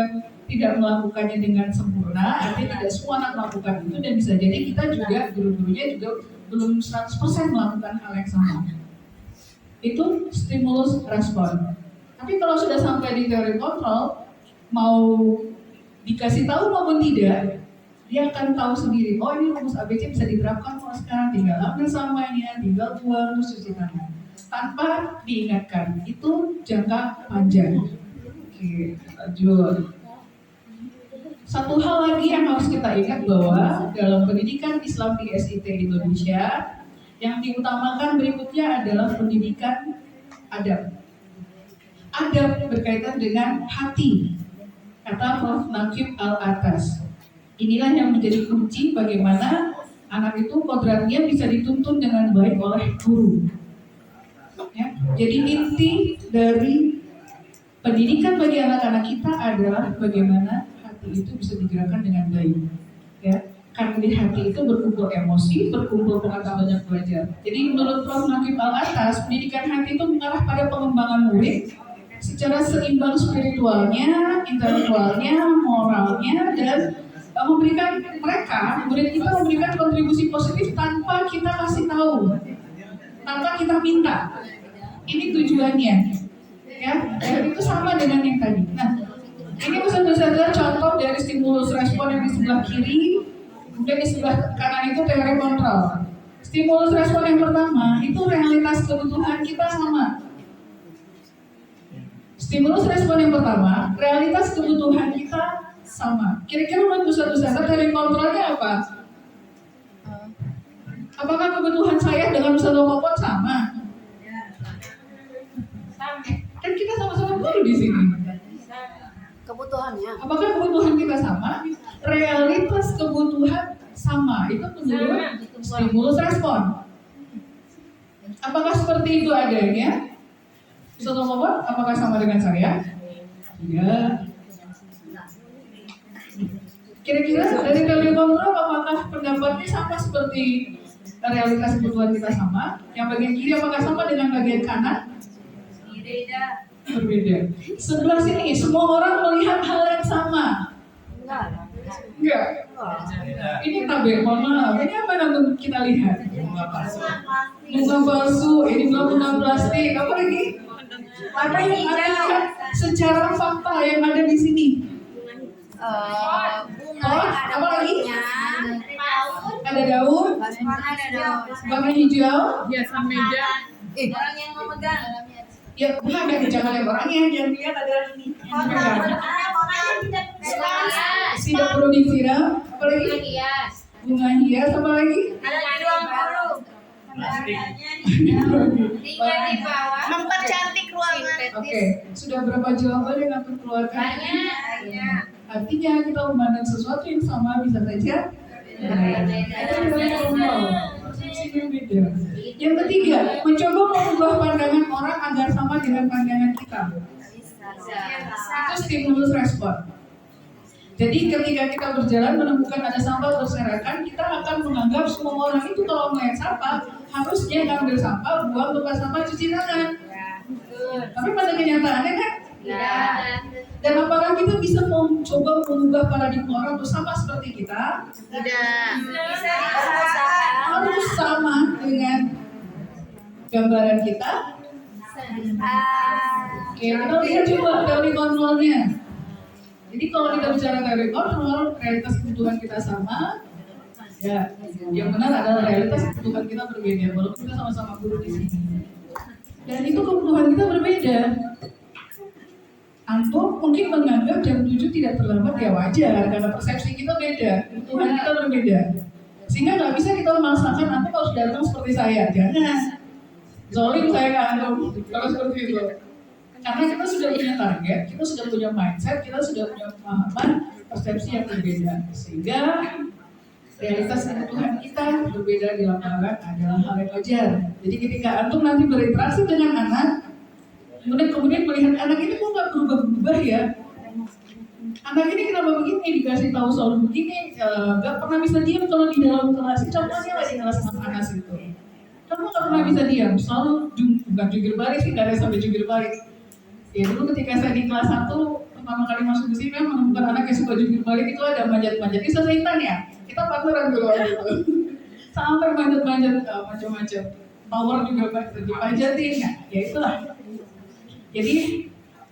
tidak melakukannya dengan sempurna. Artinya tidak semua anak melakukan itu dan bisa jadi kita juga guru-gurunya juga belum 100% melakukan hal yang sama. Itu stimulus respon. Tapi kalau sudah sampai di teori kontrol, mau dikasih tahu maupun tidak, dia akan tahu sendiri. Oh, ini rumus ABC bisa diterapkan kok sekarang. Tinggal ambil sampahnya, tinggal buang, terus cuci tangan. Tanpa diingatkan. Itu jangka panjang. Oke, lanjut. Satu hal lagi yang harus kita ingat bahwa dalam pendidikan Islam di SIT Indonesia, yang diutamakan berikutnya adalah pendidikan adab. Adab berkaitan dengan hati, kata Prof. Nakib Al-Atas. Inilah yang menjadi kunci bagaimana anak itu kodratnya bisa dituntun dengan baik oleh guru. Ya, jadi inti dari pendidikan bagi anak-anak kita adalah bagaimana hati itu bisa digerakkan dengan baik. Ya, karena di hati itu berkumpul emosi, berkumpul pengetahuan belajar. Jadi menurut Prof. Nakib Al-Atas, pendidikan hati itu mengarah pada pengembangan murid secara seimbang spiritualnya, intelektualnya, moralnya, dan memberikan mereka, murid kita memberikan kontribusi positif tanpa kita kasih tahu, tanpa kita minta. Ini tujuannya, ya. Dan itu sama dengan yang tadi. Nah, ini bisa contoh dari stimulus respon yang di sebelah kiri, kemudian di sebelah kanan itu teori kontrol. Stimulus respon yang pertama itu realitas kebutuhan kita sama. Stimulus respon yang pertama, realitas kebutuhan kita sama. Kira-kira menurut Ustadz dari kontrolnya apa? Apakah kebutuhan saya dengan Ustadz Popon sama? Kan kita sama-sama guru di sini. Kebutuhannya. Apakah kebutuhan kita sama? Realitas kebutuhan sama. Itu menurut stimulus respon. Apakah seperti itu adanya? Ustadz Popon, apakah sama dengan saya? Iya. Kira-kira dari teori kontrol apakah pendapatnya sama seperti realitas kebutuhan kita sama? Yang bagian kiri apakah sama dengan bagian kanan? Berbeda. Sebelah sini semua orang melihat hal yang sama. Enggak. Ini tabel, mohon maaf. Ini apa yang kita lihat? Bunga palsu. Ini belum bunga plastik. Apa lagi? Apa yang Anda lihat secara fakta yang ada di sini? Apa lagi? Ada daun, warna hijau, Hiasan meja. Orang yang memegang. ya bukan jangan yang orangnya, yang lihat ada ini. Tidak perlu disiram. Apa lagi? Bunga hias, apa lagi? Ada di ruang guru. Mempercantik ruangan. Oke, sudah berapa jawaban yang aku keluarkan? Artinya kita memandang sesuatu yang sama bisa saja. Beda. Yang ketiga, mencoba mengubah pandangan orang agar sama dengan pandangan kita. Itu stimulus respon. Jadi ketika kita berjalan menemukan ada sampah berserakan, kita akan menganggap semua orang itu kalau melihat sampah harusnya ngambil sampah, buang tempat sampah, cuci tangan. Tapi pada kenyataannya kan tidak. Dan apakah kita bisa mencoba mengubah paradigma orang untuk sama seperti kita? Tidak. Harus sama dengan gambaran kita. Oke, kita lihat coba teori kontrolnya. Jadi kalau kita bicara teori kontrol, realitas kebutuhan kita sama. Ya, yang benar adalah realitas kebutuhan kita berbeda. Walaupun kita sama-sama guru di sini. Dan itu kebutuhan kita berbeda. Antum mungkin menganggap jam 7 tidak terlambat, ya wajar karena persepsi kita beda, kebutuhan kita berbeda. Sehingga nggak bisa kita memaksakan antum harus datang seperti saya, jangan. Zolim saya ke antum kalau seperti itu. Karena kita sudah punya target, kita sudah punya mindset, kita sudah punya pemahaman persepsi yang berbeda. Sehingga realitas kebutuhan kita berbeda di lapangan adalah hal yang wajar. Jadi ketika antum nanti berinteraksi dengan anak, kemudian melihat anak ini kok nggak berubah-ubah ya? Anak ini kenapa begini? Dikasih tahu selalu begini, nggak pernah bisa diam kalau di dalam kelas. Contohnya lah di kelas Anas itu, kamu nggak pernah bisa diam, selalu bukan jungkir balik sih, nggak ada sampai jungkir balik. Ya dulu ketika saya di kelas 1 pertama kali masuk ke sini, menemukan anak yang suka jungkir balik itu ada manjat-manjat. Bisa seintan ya? Kita partneran dulu gitu. Sampai manjat-manjat macam-macam. Power juga dipanjatin ya itulah. Jadi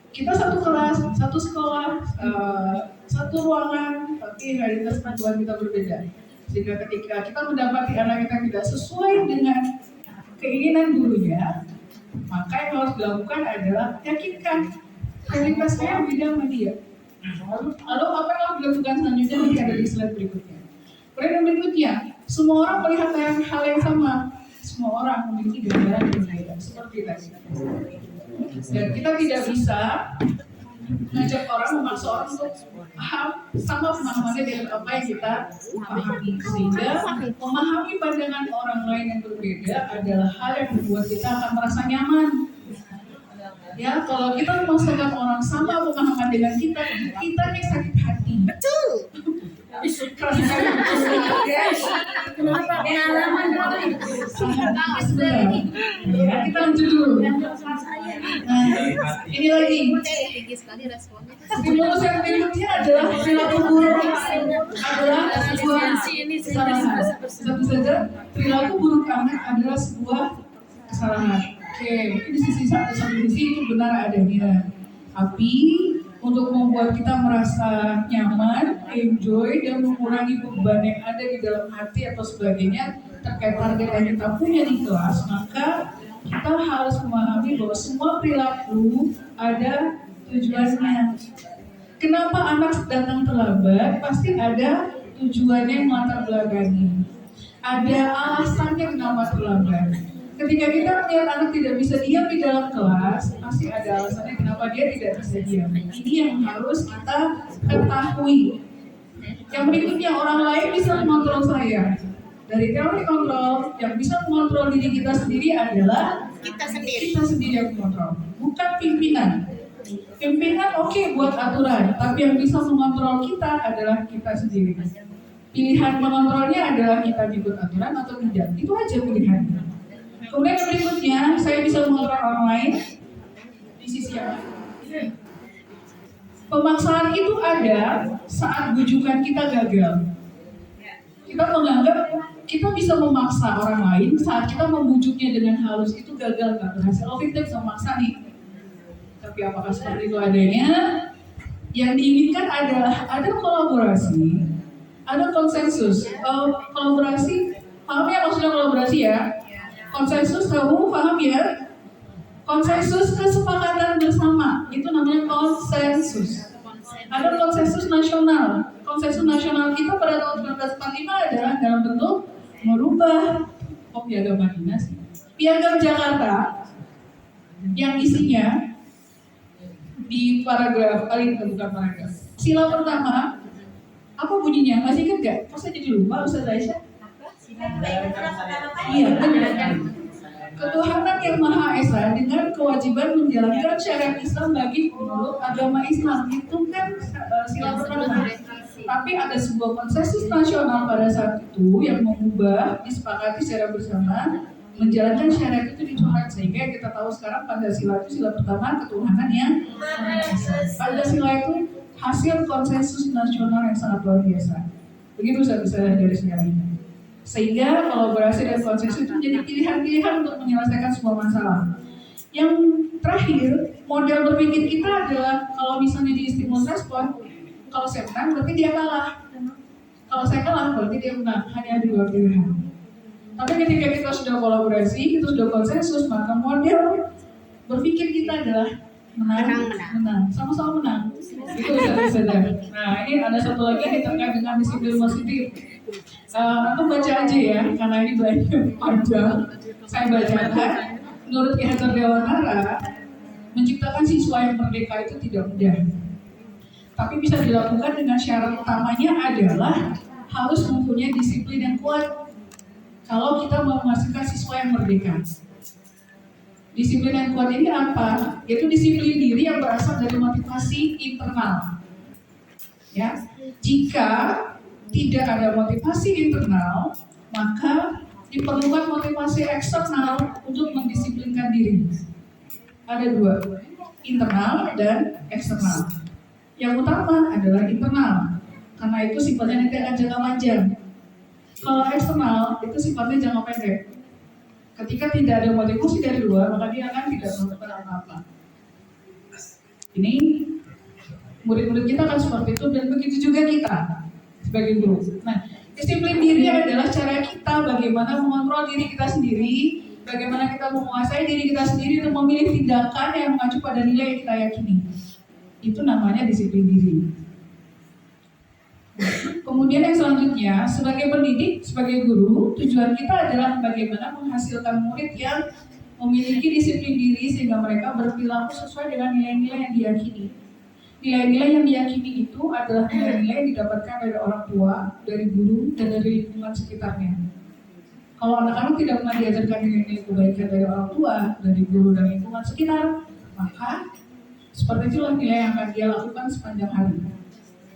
kita satu kelas, satu sekolah, satu ruangan, tapi realitas kebutuhan kita berbeda. Sehingga ketika kita mendapati anak kita tidak sesuai dengan keinginan gurunya, maka yang harus dilakukan adalah yakinkan realitas saya beda sama dia. Lalu apa yang harus dilakukan selanjutnya nanti ada di slide berikutnya. Kemudian yang berikutnya, semua orang melihat hal yang sama. Semua orang memiliki gambaran yang berbeda, seperti tadi. Dan kita tidak bisa mengajak orang, memaksa orang untuk paham sama pemahamannya dengan apa yang kita pahami. Sehingga memahami pandangan orang lain yang berbeda adalah hal yang membuat kita akan merasa nyaman. Ya, kalau kita memaksakan orang sama pemahaman dengan kita yang sakit hati. Betul. Pengalaman Ya, kita lanjut dulu. Nah, ini lagi. Stimulus yang berikutnya adalah perilaku buruk adalah sebuah kesalahan. Satu saja, perilaku buruk anak adalah sebuah kesalahan. Oke, di sisi satu itu benar adanya. Tapi untuk membuat kita merasa nyaman, enjoy, dan mengurangi beban yang ada di dalam hati atau sebagainya terkait target yang kita punya di kelas, maka kita harus memahami bahwa semua perilaku ada tujuannya. Kenapa anak datang terlambat? Pasti ada tujuannya yang melatar belakangi. Ada alasannya kenapa terlambat. Ketika kita melihat anak tidak bisa diam di dalam kelas, pasti ada alasannya kenapa dia tidak bisa diam. Ini yang harus kita ketahui. Yang berikutnya, orang lain bisa mengontrol saya. Dari teori kontrol, yang bisa mengontrol diri kita sendiri adalah Kita sendiri. kita sendiri yang mengontrol, bukan pimpinan. Pimpinan oke buat aturan, tapi yang bisa mengontrol kita adalah kita sendiri. Pilihan mengontrolnya adalah kita ikut aturan atau tidak. Itu aja pilihannya. Kemudian yang berikutnya, saya bisa mengontrol orang lain di sisi yang lain. Pemaksaan itu ada saat bujukan kita gagal. Kita menganggap kita bisa memaksa orang lain saat kita membujuknya dengan halus itu gagal, nggak berhasil. Oh, kita bisa memaksa nih. Tapi apakah seperti itu adanya? Yang diinginkan adalah ada kolaborasi, ada konsensus. Kolaborasi, paham ya maksudnya kolaborasi ya? Konsensus kamu paham ya? Konsensus kesepakatan bersama, itu namanya konsensus. Ada konsensus nasional. Konsensus nasional kita pada tahun 1945 adalah dalam bentuk merubah Piagam Madinah sih. Piagam Jakarta yang isinya di paragraf, bukan paragraf. Sila pertama, apa bunyinya? Masih ingat gak? Kok saya jadi lupa, Ustaz Aisyah? Iya, benar. Ketuhanan yang Maha Esa dengan kewajiban menjalankan syariat Islam bagi penganut agama Islam. Itu kan sila pertama. Tapi ada sebuah konsensus nasional pada saat itu yang mengubah, disepakati secara bersama, menjalankan syariat itu dicoret. Sehingga kita tahu sekarang Pancasila itu sila pertama, ketuhanan yang Maha Esa. Pancasila itu hasil konsensus nasional yang sangat luar biasa. Begitu saya bisa dari sejarah ini. Sehingga kolaborasi dan konsensus itu menjadi pilihan-pilihan untuk menyelesaikan semua masalah. Yang terakhir, model berpikir kita adalah kalau misalnya di stimulus respon, kalau saya menang berarti dia kalah. Kalau saya kalah berarti dia menang. Hanya ada dua pilihan. Tapi ketika kita sudah kolaborasi, kita sudah konsensus, maka model berpikir kita adalah menang. Sama-sama menang. Itu bisa. Nah, ini ada satu lagi yang terkait dengan disiplin positif. Aku baca aja ya, karena ini banyak panjang. Saya bacakan. Menurut Ki Hajar Dewantara, menciptakan siswa yang merdeka itu tidak mudah. Tapi bisa dilakukan dengan syarat utamanya adalah harus mempunyai disiplin yang kuat. Kalau kita mau menghasilkan siswa yang merdeka. Disiplin yang kuat ini apa? Yaitu disiplin diri yang berasal dari motivasi internal. Ya, jika tidak ada motivasi internal, maka diperlukan motivasi eksternal untuk mendisiplinkan diri. Ada dua, internal dan eksternal. Yang utama adalah internal, karena itu sifatnya nanti akan jangka panjang. Kalau eksternal, itu sifatnya jangka pendek. Ketika tidak ada motivasi dari luar, maka dia akan tidak melakukan apa-apa. Ini murid-murid kita akan seperti itu, dan begitu juga kita sebagai guru. Nah, disiplin diri adalah cara kita bagaimana mengontrol diri kita sendiri, bagaimana kita menguasai diri kita sendiri untuk memilih tindakan yang mengacu pada nilai yang kita yakini. Itu namanya disiplin diri. Kemudian yang selanjutnya, sebagai pendidik, sebagai guru, tujuan kita adalah bagaimana menghasilkan murid yang memiliki disiplin diri sehingga mereka berperilaku sesuai dengan nilai-nilai yang diyakini. Nilai-nilai yang diyakini itu adalah nilai-nilai yang didapatkan dari orang tua, dari guru, dan dari lingkungan sekitarnya. Kalau anak-anak tidak pernah diajarkan nilai-nilai kebaikan dari orang tua, dari guru, dan lingkungan sekitar, maka seperti itulah nilai yang akan dia lakukan sepanjang hari.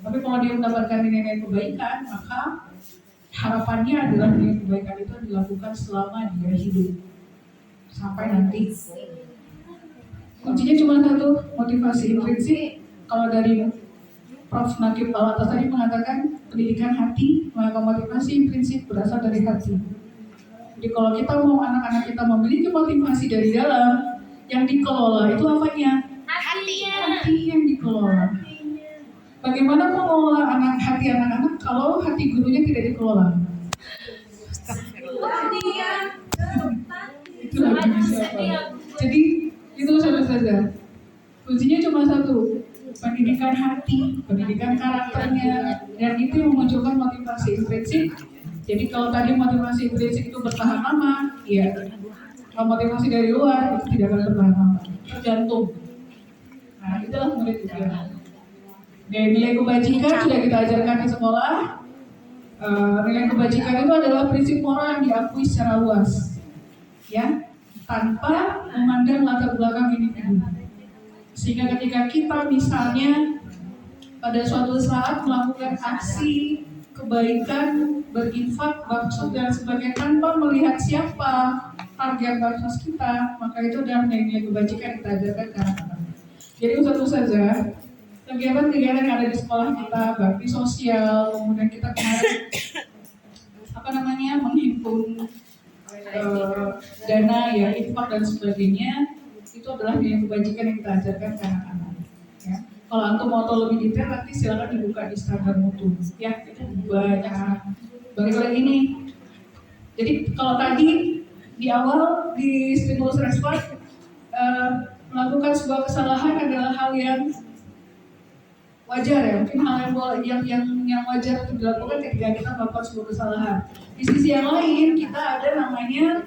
Tapi kalau dia mendapatkan nilai-nilai kebaikan, maka harapannya adalah nilai kebaikan itu dilakukan selama dia hidup. Sampai nanti. Kuncinya cuma satu, motivasi intrinsik. Kalau dari Prof. Nakib Al-Atas tadi mengatakan pendidikan hati, maka motivasi intrinsik berasal dari hati. Jadi kalau kita mau anak-anak kita memiliki motivasi dari dalam, yang dikelola itu apanya? Hati. Hati yang dikelola. Bagaimana mengelola hati anak-anak kalau hati gurunya tidak dikelola? Itu lagi siapa? Jadi itu saja. Kuncinya cuma satu, pendidikan hati, pendidikan karakternya, dan itu yang memunculkan motivasi intrinsik. Jadi kalau tadi motivasi intrinsik itu bertahan lama, ya kalau motivasi dari luar itu tidak akan bertahan lama, tergantung. Nah itulah murid ujian. Nilai kebajikan sudah kita ajarkan di sekolah. Nilai kebajikan itu adalah prinsip moral yang diakui secara luas, ya, tanpa memandang latar belakang individu. Sehingga ketika kita misalnya pada suatu saat melakukan aksi kebaikan, berinfak, baksos dan sebagainya tanpa melihat siapa target baksos kita, maka itu adalah nilai kebajikan yang kita ajarkan ke anak-anak. Jadi satu saja kegiatan-kegiatan yang ada di sekolah kita, bakti sosial, kemudian kita kemarin menghimpun dana ya, infak dan sebagainya, itu adalah nilai kebajikan yang kita ajarkan ke anak-anak. Ya. Kalau antum mau tahu lebih detail nanti silakan dibuka di standar mutu. Ya, itu banyak. Balik lagi nih. Jadi kalau tadi di awal di stimulus respon melakukan sebuah kesalahan adalah hal yang wajar ya, mungkin hal yang wajar untuk dilakukan ketika kita melakukan sebuah kesalahan. Di sisi yang lain kita ada namanya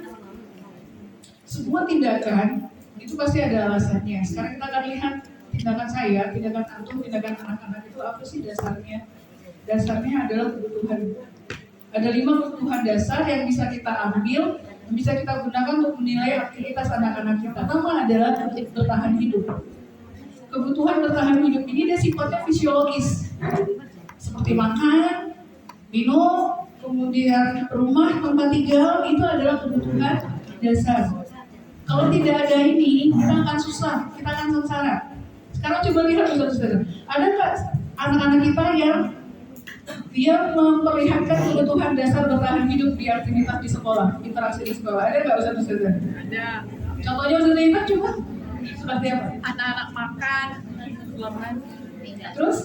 sebuah tindakan itu pasti ada alasannya. Sekarang kita akan lihat tindakan saya, tindakan antum, tindakan anak-anak itu apa sih dasarnya? Dasarnya adalah kebutuhan. Ada 5 kebutuhan dasar yang bisa kita ambil, yang bisa kita gunakan untuk menilai aktivitas anak-anak kita. Pertama adalah bertahan hidup. Kebutuhan bertahan hidup ini dia sifatnya fisiologis, seperti makan, minum, kemudian rumah, tempat tinggal, itu adalah kebutuhan dasar. Kalau tidak ada ini, kita akan susah, kita akan sengsara. Sekarang coba lihat saudara-saudara, ada nggak anak-anak kita yang dia memperlihatkan kebutuhan dasar bertahan hidup di aktivitas di sekolah, interaksi di sekolah? Ada nggak saudara-saudara? Ada. Contohnya saudara coba. Seperti apa? Anak-anak makan, terus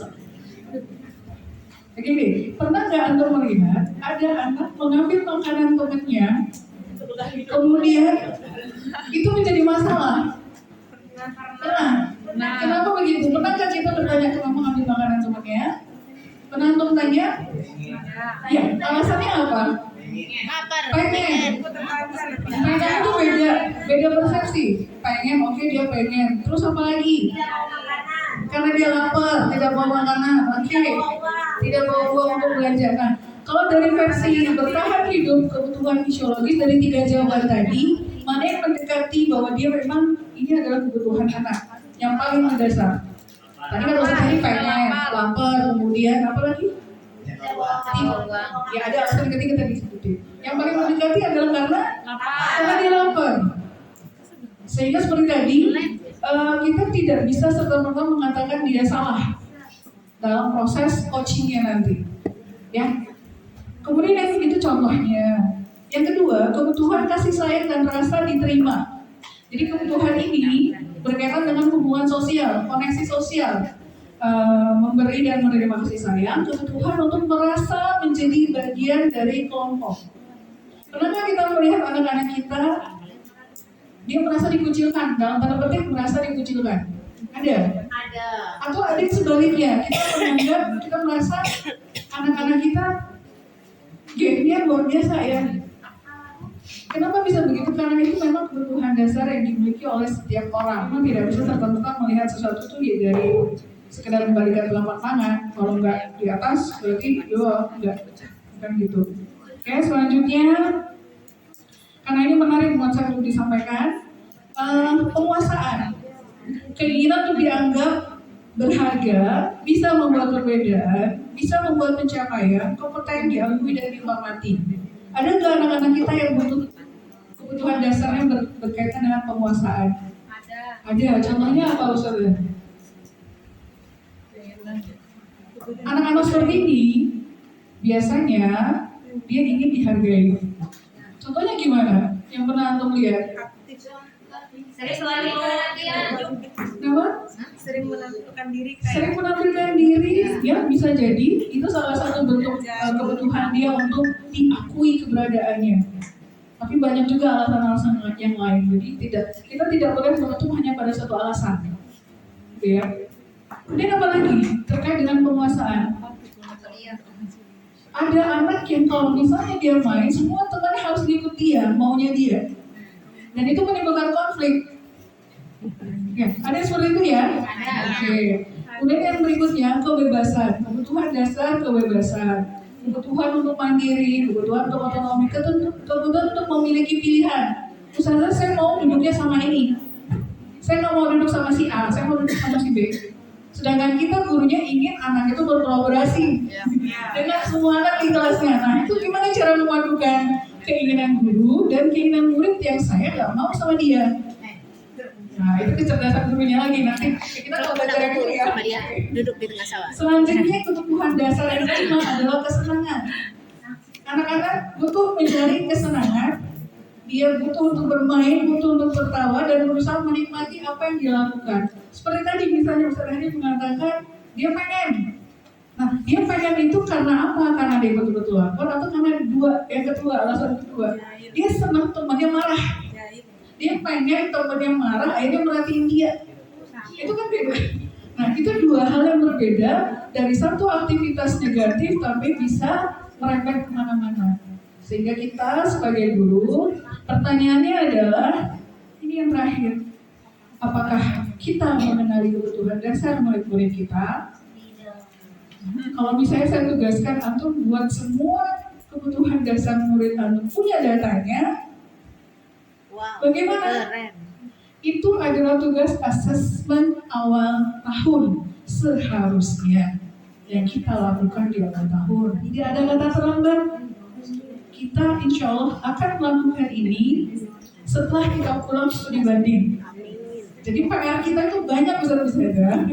begini, pernah nggak antum melihat ada anak mengambil makanan temannya, kemudian itu menjadi masalah? Nah, kenapa begitu? Pernah nggak kita bertanya kenapa mengambil makanan temannya? Pernah antum tanya? Ya, alasannya apa? Pengen itu beda persepsi. Pengen, oke dia pengen. Terus apa lagi? Karena dia lapar, tidak bawa makanan, oke. Tidak bawa uang untuk belanja. Nah, kalau dari versi bertahan hidup, kebutuhan fisiologis dari 3 jawaban tadi, mana yang mendekati bahwa dia memang ini adalah kebutuhan anak yang paling mendasar? Tadi kan tadi pengen, lapar, kemudian apa lagi? Ya ada alasan ketiga tadi sebutin. Yang paling mendekati adalah karena dia lapar. Sehingga seperti tadi kita tidak bisa serta-merta mengatakan dia salah dalam proses coachingnya nanti. Ya. Kemudian itu contohnya. Yang kedua, kebutuhan kasih sayang dan rasa diterima. Jadi kebutuhan ini berkaitan dengan hubungan sosial, koneksi sosial. Memberi dan menerima kasih sayang, kebutuhan untuk merasa menjadi bagian dari kelompok. Pernahkah kita melihat anak-anak kita dia merasa dikucilkan, dalam tanda petik merasa dikucilkan? Ada? Ada. Atau ada yang sebaliknya, kita menganggap, kita merasa anak-anak kita gengnya luar biasa ya. Kenapa bisa begitu? Karena itu memang kebutuhan dasar yang dimiliki oleh setiap orang. Memang tidak bisa serta-merta melihat sesuatu itu dari sekedar membalikan telapak tangan. Kalau nggak di atas berarti enggak, bukan gitu. Oke, selanjutnya karena ini menarik buat saya untuk disampaikan, penguasaan, keinginan untuk dianggap berharga, bisa membuat perbedaan, bisa membuat pencapaian, kompeten diakui dan dihormati. Ada nggak anak-anak kita yang butuh kebutuhan dasarnya berkaitan dengan penguasaan? Ada. Contohnya apa Ustaz? Anak-anak seperti ini biasanya dia ingin dihargai. Contohnya gimana? Yang pernah antum lihat? Sering menampilkan Kenapa? Sering menampilkan diri Sering menampilkan diri, Tapi ya bisa jadi itu salah satu bentuk kebutuhan dia untuk diakui keberadaannya. Tapi banyak juga alasan-alasan yang lain. Jadi kita tidak boleh menutup hanya pada satu alasan. Gitu ya. Kemudian apa lagi terkait dengan penguasaan? Ada anak yang kalau misalnya dia main, semua temannya harus ikut dia, maunya dia. Dan itu menimbulkan konflik. Ya, ada yang seperti itu ya? Oke. Kemudian yang berikutnya, kebebasan. Kebutuhan dasar kebebasan. Kebutuhan untuk mandiri, kebutuhan untuk otonomi, kebutuhan untuk memiliki pilihan. Misalnya saya mau duduknya sama ini. Saya nggak mau duduk sama si A, saya mau duduk sama si B. Sedangkan kita gurunya ingin anak itu berkolaborasi dengan semua anak di kelasnya. Nah itu gimana cara memadukan keinginan guru dan keinginan murid yang saya nggak mau sama dia. Nah itu kecerdasan gurunya lagi. Nanti kita kalau belajar yang itu ya. Sama dia duduk di tengah sawah. Selanjutnya kebutuhan dasar yang kelima adalah kesenangan. Anak-anak butuh mencari kesenangan. Dia butuh untuk bermain, butuh untuk tertawa, dan berusaha menikmati apa yang dia lakukan. Seperti tadi misalnya Ustaz Hadi mengatakan, dia pengen. Nah, dia pengen itu karena apa? Karena dia betul-betul lapar, atau karena alasan kedua. Dia senang temannya marah. Dia pengen temannya marah, akhirnya merhatiin dia. Itu kan beda. Nah, itu dua hal yang berbeda dari satu aktivitas negatif, tapi bisa merembet kemana-mana. Sehingga kita sebagai guru, pertanyaannya adalah, ini yang terakhir, apakah kita mengenali kebutuhan dasar murid-murid kita? Kalau misalnya saya tugaskan antum buat semua kebutuhan dasar murid antum punya datanya, bagaimana? Itu adalah tugas asesmen awal tahun seharusnya yang kita lakukan di awal tahun. Tidak ada kata terlambat. Kita insya Allah akan melakukan ini setelah kita pulang studi banding. Jadi PR kita itu banyak besar-besar.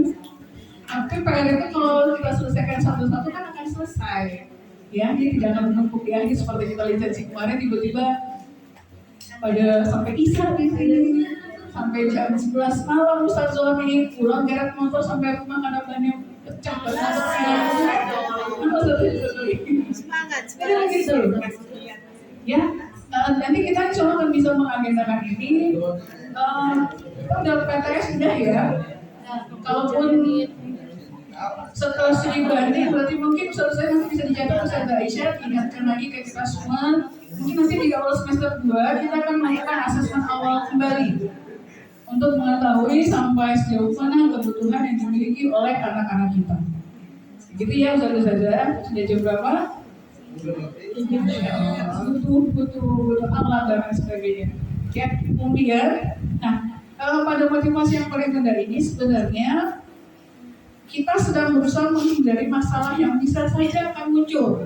Tapi PR itu kalau kita selesaikan satu-satu kan akan selesai. Ya, dia tidak akan menumpuk di akhir seperti kita lisensi kemarin tiba-tiba pada sampai isya di sini. Sampai jam 11 malam Ustaz Zulami pulang geret motor sampai rumah karena bannya pecah banget. Semangat. Gitu. Ya, nanti kita insya Allah akan bisa mengagendakan ini. Kita udah PTS sudah ya. Kalaupun setelah studi banding, berarti mungkin saya nanti bisa dicatat Ustaz Aisyah, ingatkan lagi ke kita semua. Mungkin nanti di awal semester 2 kita akan melakukan asesmen awal kembali untuk mengetahui sampai sejauh mana kebutuhan yang dimiliki oleh anak-anak kita. Gitu ya Ustaz-Ustazah, sudah jam berapa? Butuh alat dan sebagainya. Ya, kemudian, nah pada motivasi yang paling rendah ini sebenarnya kita sedang berusaha menghindari masalah yang bisa saja akan muncul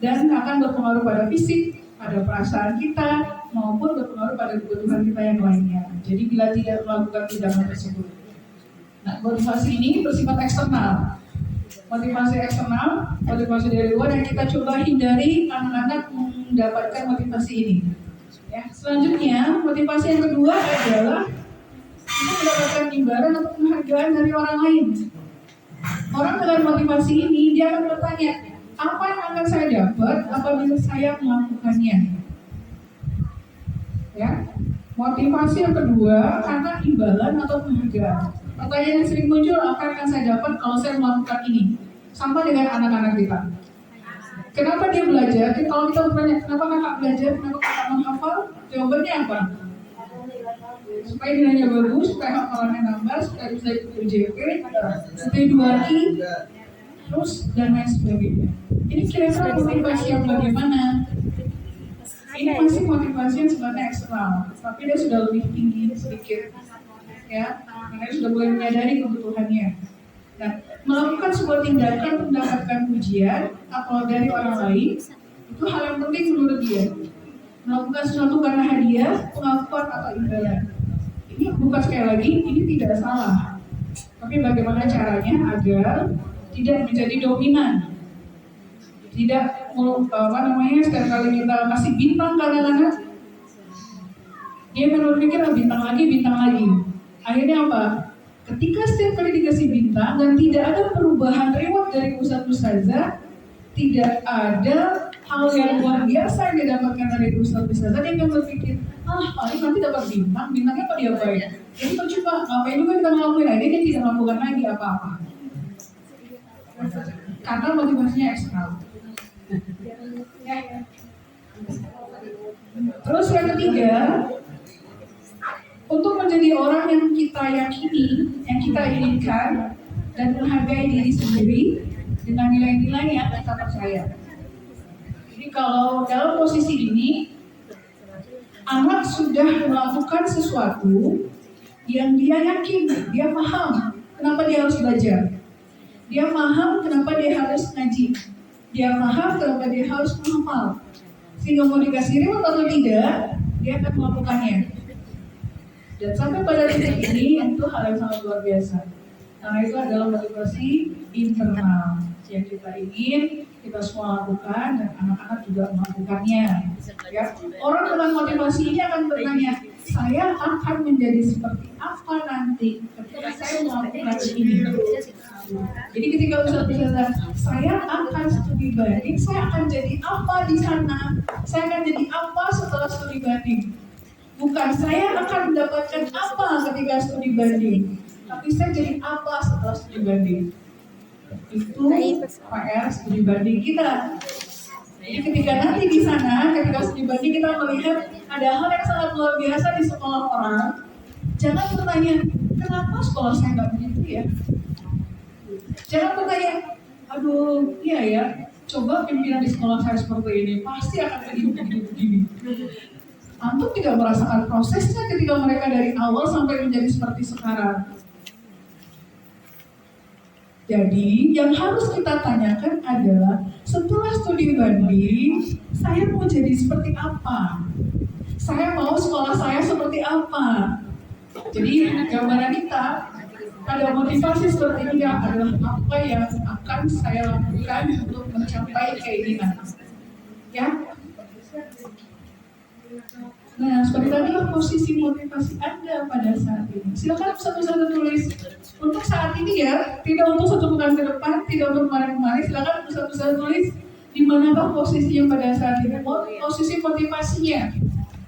dan akan berpengaruh pada fisik, pada perasaan kita, maupun berpengaruh pada kebutuhan kita yang lainnya. Jadi bila tidak melakukan tindakan tersebut. Nah, motivasi ini bersifat eksternal. Motivasi eksternal, motivasi dari luar yang kita coba hindari anak-anak mendapatkan motivasi ini. Ya, selanjutnya, motivasi yang kedua adalah kita mendapatkan imbalan atau penghargaan dari orang lain. Orang dengan motivasi ini dia akan bertanya, apa yang akan saya dapat apabila saya melakukannya? Ya, motivasi yang kedua karena imbalan atau penghargaan. Pertanyaan yang sering muncul, apa yang akan saya dapat kalau saya melakukan ini? Sama dengan anak-anak kita. Kenapa dia belajar? Kalau kita bertanya, kenapa kakak belajar? Kenapa kakak menghafal? Jawabannya apa? Supaya nilainya bagus, supaya hafalannya nambah, supaya bisa ikut UJP, supaya 2 terus dan lain sebagainya. Ini kira-kira motivasi yang bagaimana? Ini masih motivasi yang sebenarnya eksternal, tapi dia sudah lebih tinggi sedikit. Ya, karena sudah mulai menyadari kebutuhannya. Nah, melakukan sebuah tindakan untuk mendapatkan pujian atau dari orang lain itu hal yang penting menurut dia. Melakukan sesuatu karena hadiah, pengakuan atau imbalan. Ini bukan sekali lagi, ini tidak salah. Tapi bagaimana caranya agar tidak menjadi dominan. Tidak setiap kali kita kasih bintang ke anak-anak, dia menurut pikir bintang lagi. Akhirnya apa? ketika setiap kali dikasih bintang dan tidak ada perubahan reward dari ustadz-ustazah, tidak ada hal yang luar biasa yang didapatkan dari ustadz-ustazah, dia akan berpikir, paling nanti dapat bintang, bintangnya apa diapain? Jadi percuma, ngapain juga kita ngelakuin, dia tidak melakukan lagi apa-apa. Karena motivasinya ekstra. Terus yang ketiga, untuk menjadi orang yang kita yakini, yang kita inginkan, dan menghargai diri sendiri dengan nilai-nilai yang kita percaya. Jadi kalau dalam posisi ini, anak sudah melakukan sesuatu yang dia yakin, dia paham kenapa dia harus belajar. Dia paham kenapa dia harus ngaji. Dia paham kenapa dia harus menghafal. Sehingga mau dikasih reward atau tidak, dia akan melakukannya. Dan sampai pada titik ini, itu hal yang sangat luar biasa. Karena itu adalah motivasi internal yang kita ingin kita semua lakukan dan anak-anak juga melakukannya. Ya. Orang dengan motivasi ini akan bertanya, saya akan menjadi seperti apa nanti ketika saya melakukan ini. Jadi ketika ustaz-ustazah, saya akan studi banding, saya akan jadi apa di sana, saya akan jadi apa setelah studi banding. Bukan saya akan mendapatkan apa ketika studi banding, tapi saya jadi apa setelah studi banding. Itu PR studi banding kita. Jadi ketika nanti di sana, ketika studi banding kita melihat ada hal yang sangat luar biasa di sekolah orang, jangan bertanya, kenapa sekolah saya nggak begitu ya? Jangan bertanya, aduh iya ya, coba pimpinan di sekolah saya seperti ini, pasti akan begini. Antum tidak merasakan prosesnya ketika mereka dari awal sampai menjadi seperti sekarang. Jadi yang harus kita tanyakan adalah setelah studi banding, saya mau jadi seperti apa? Saya mau sekolah saya seperti apa? Jadi gambaran kita ada motivasi seperti ini adalah apa yang akan saya lakukan untuk mencapai keinginan. Ya. Nah, seperti tadilah posisi motivasi Anda pada saat ini. Silakan satu-satu tulis. Untuk saat ini ya, tidak untuk satu bulan ke depan, tidak untuk kemarin-kemarin. Silakan satu-satu tulis di manakah posisinya pada saat ini. Posisi motivasinya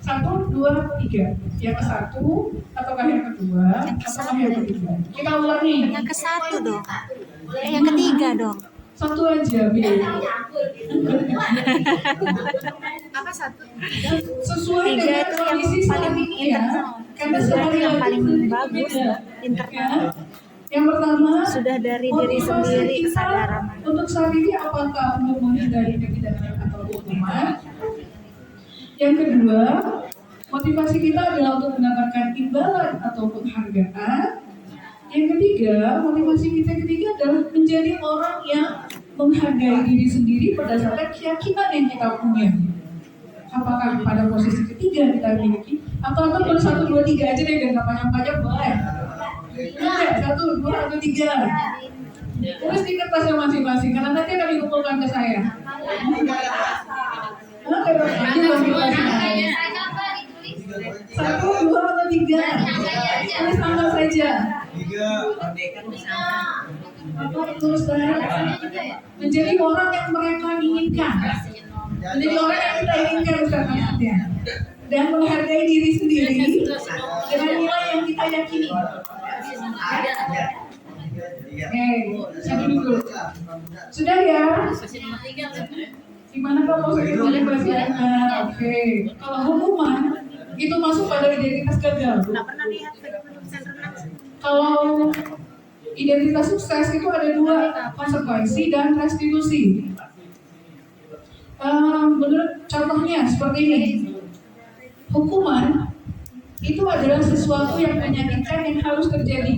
1, 2, 3. Yang ke satu, ataukah yang kedua, ataukah yang ketiga. Kita ulangi. Yang ke satu dong. Yang ketiga dong. Satu aja, biar. Apa satu? Sesuai Tiga dengan itu kondisi yang saat paling ini ya. internal. Karena Tiga sehari itu yang lagi paling itu bagus, beda. internal. Ya. Yang pertama, Sudah dari diri motivasi sendiri, kita kesadaran. untuk saat ini apakah untuk menghindari ketidakadilan atau hukuman? Yang kedua, motivasi kita adalah untuk mendapatkan imbalan atau penghargaan. Yang ketiga, motivasi kita ketiga adalah menjadi orang yang menghargai diri sendiri berdasarkan keyakinan yang kita punya. Apakah pada posisi ketiga kita miliki, atau baru 1, 2, 3 aja deh, dan banyak-banyak boleh. Oke, 1, 2, atau 3. Tulis di kertasnya masing-masing, karena nanti akan dikumpulkan ke saya. Oke, ini motivasinya. 1, 2, atau 3. Tulis tanggal saja. 3. Tulis menjadi orang yang mereka inginkan. Menjadi orang yang kita inginkan, Ustaz, maksudnya. Dan menghargai diri sendiri dengan nilai yang kita yakini. Oke, saya dulu. Sudah ya? Gimana kalau posisi motivasi Anda? Oke, kalau hukuman itu masuk pada identitas gagal. Kalau identitas sukses itu ada 2, konsekuensi dan restitusi. Menurut contohnya seperti ini, hukuman itu adalah sesuatu yang menyakitkan yang harus terjadi.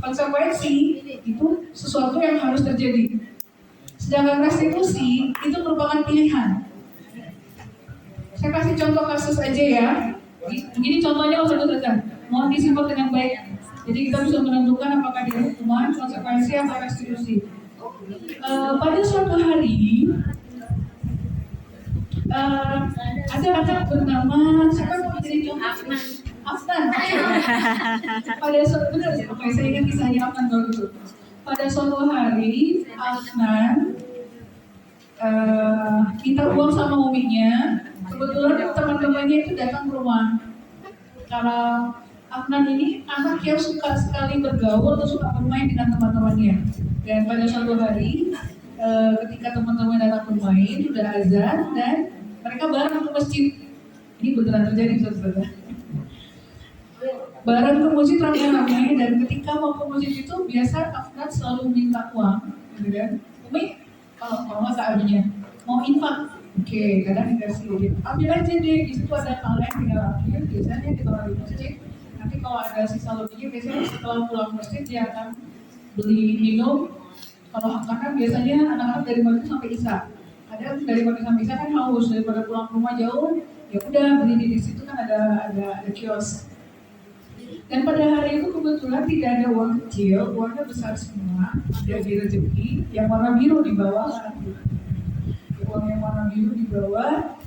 Konsekuensi itu sesuatu yang harus terjadi. Sedangkan restitusi itu merupakan pilihan. Saya kasih contoh kasus aja ya. Begini contohnya kalau saudara, mohon disimak dengan baik. Jadi kita bisa menentukan apakah dia hukuman, konsekuensi, atau restitusi. Pada suatu hari ada anak bernama, siapa mau jadi contoh? Afnan. Pada suatu benar, oke, saya ingat kisahnya Afnan kalau gitu. Pada suatu hari Afnan minta uang sama uminya. Kebetulan teman-temannya itu datang ke rumah. Kalau Afnan ini anak yang suka sekali bergaul atau suka bermain dengan teman-temannya. Dan pada suatu hari ketika teman-teman datang bermain, sudah azan dan mereka bareng ke masjid. Ini beneran terjadi, saudara. Bareng ke masjid ramai-ramai, dan ketika mau ke masjid itu biasa Afnan selalu minta uang, gitu kan? Umi, kalau nggak keabinya mau infak, oke, kadang dikasih, gitu. Ambil aja deh, di situ ada hal yang tinggal ambil, biasanya ditaruh di masjid. Nanti kalau ada sisa lebihnya, biasanya setelah pulang masjid dia akan beli minum. Kalau karena biasanya anak-anak dari maghrib sampai isya, ada dari maghrib sampai isya kan haus, daripada pulang ke rumah jauh, ya udah beli di situ kan ada kios. Dan pada hari itu kebetulan tidak ada uang kecil, uangnya besar semua, jadi rezeki yang warna biru di bawah, uang yang warna biru di bawah,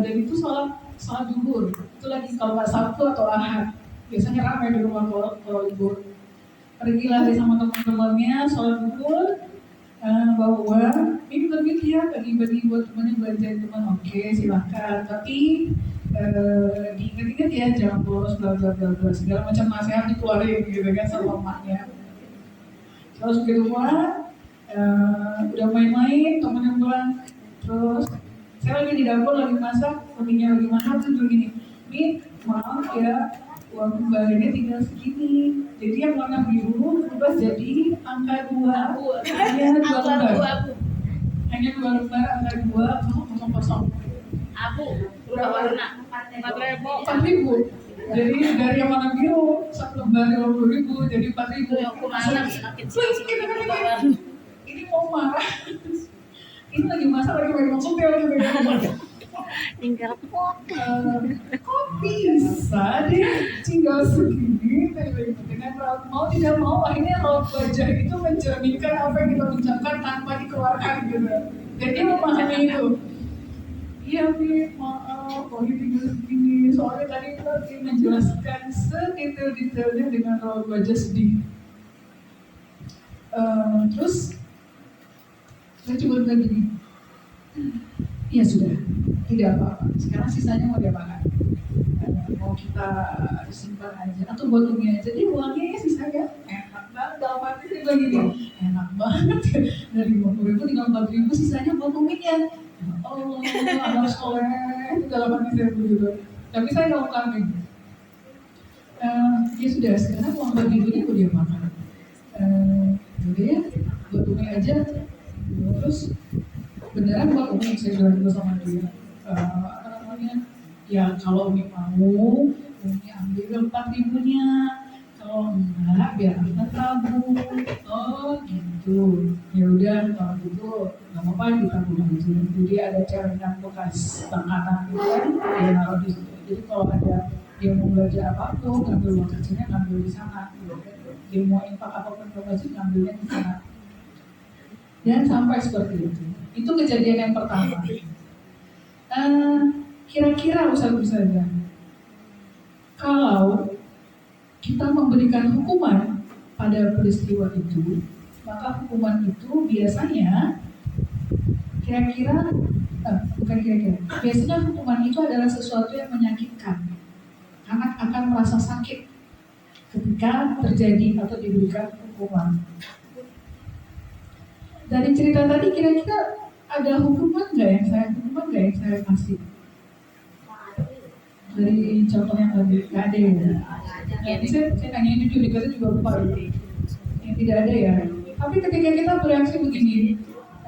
dan itu sholat zuhur, itu lagi kalau nggak Sabtu atau Ahad, biasanya ramai di rumah kalau libur. Pergilah dia sama teman-temannya, sholat zuhur, bawa uang, ini begitu ya, bagi-bagi buat temannya, belanjain teman, oke silahkan, tapi diingat-ingat ya, jangan bolos, bla bla bla bla, segala macam nasihat dikeluarin gitu kan sama emaknya. Terus begitu pulang, udah main-main, temennya pulang, terus saya lagi di dapur lagi masak, suaminya lagi masak, terus gini, ini maaf ya, uang kembaliannya tinggal segini, jadi yang warna biru berubah jadi angka 2, hanya 2 lembar, hanya 2 lembar, angka 2, 000, Abu, berubah warna. 4.000. Jadi dari yang warna biru 1 lembar 50.000 jadi 4.000. Aku mana semakin sih berubah warna. Ini mau marah. Ini lagi masak lagi main maksudnya lagi main. Tinggal pot. Kok bisa deh tinggal segini dengan raut mau tidak mau akhirnya raut wajah itu mencerminkan apa yang kita ucapkan tanpa dikeluarkan gitu. Jadi memahami itu. Iya, Bi, maaf, kalau tinggal segini. Soalnya tadi kita lagi menjelaskan sedetail-detailnya dengan raut wajah sedih. Terus saya coba bilang gini, ya sudah, tidak apa-apa. Sekarang sisanya mau diapakan? Mau kita simpan aja atau buat umi aja? Jadi uangnya ya sisanya enak banget. Dalam hati saya bilang gini, enak banget ya. Dari 50.000 tinggal 4.000, sisanya buat uminya. Oh, anak soleh, itu dalam hati saya begitu. Tapi saya nggak ungkapin. Ya sudah, sekarang uang 4.000-nya mau diapakan? Jadi ya, buat umi aja. Terus beneran buat umi, saya bilang juga sama dia. Apa namanya? Ya kalau umi mau, umi ambil 4.000-nya. Kalau enggak, biar kita tabung. Oh gitu. Ya udah kalau gitu nggak apa-apa ditabung aja. Jadi ada cerminan bekas makanan gitu kan, dia naruh di situ. Jadi kalau ada dia mau belajar apapun, ngambil uang kecilnya ngambil di sana. Dia mau infak apapun ke masjid ngambilnya di sana. Dan sampai seperti itu. Itu kejadian yang pertama. Kira-kira Ustaz-Ustazah, kalau kita memberikan hukuman pada peristiwa itu, maka hukuman itu biasanya biasanya hukuman itu adalah sesuatu yang menyakitkan. Anak akan merasa sakit ketika terjadi atau diberikan hukuman. Dari cerita tadi kira-kira ada hukuman nggak yang saya kasih? Dari contoh yang tadi nggak ada ya. Jadi saya tanya jujur, dikata juga lupa yang tidak ada ya. Tapi ketika kita bereaksi begini,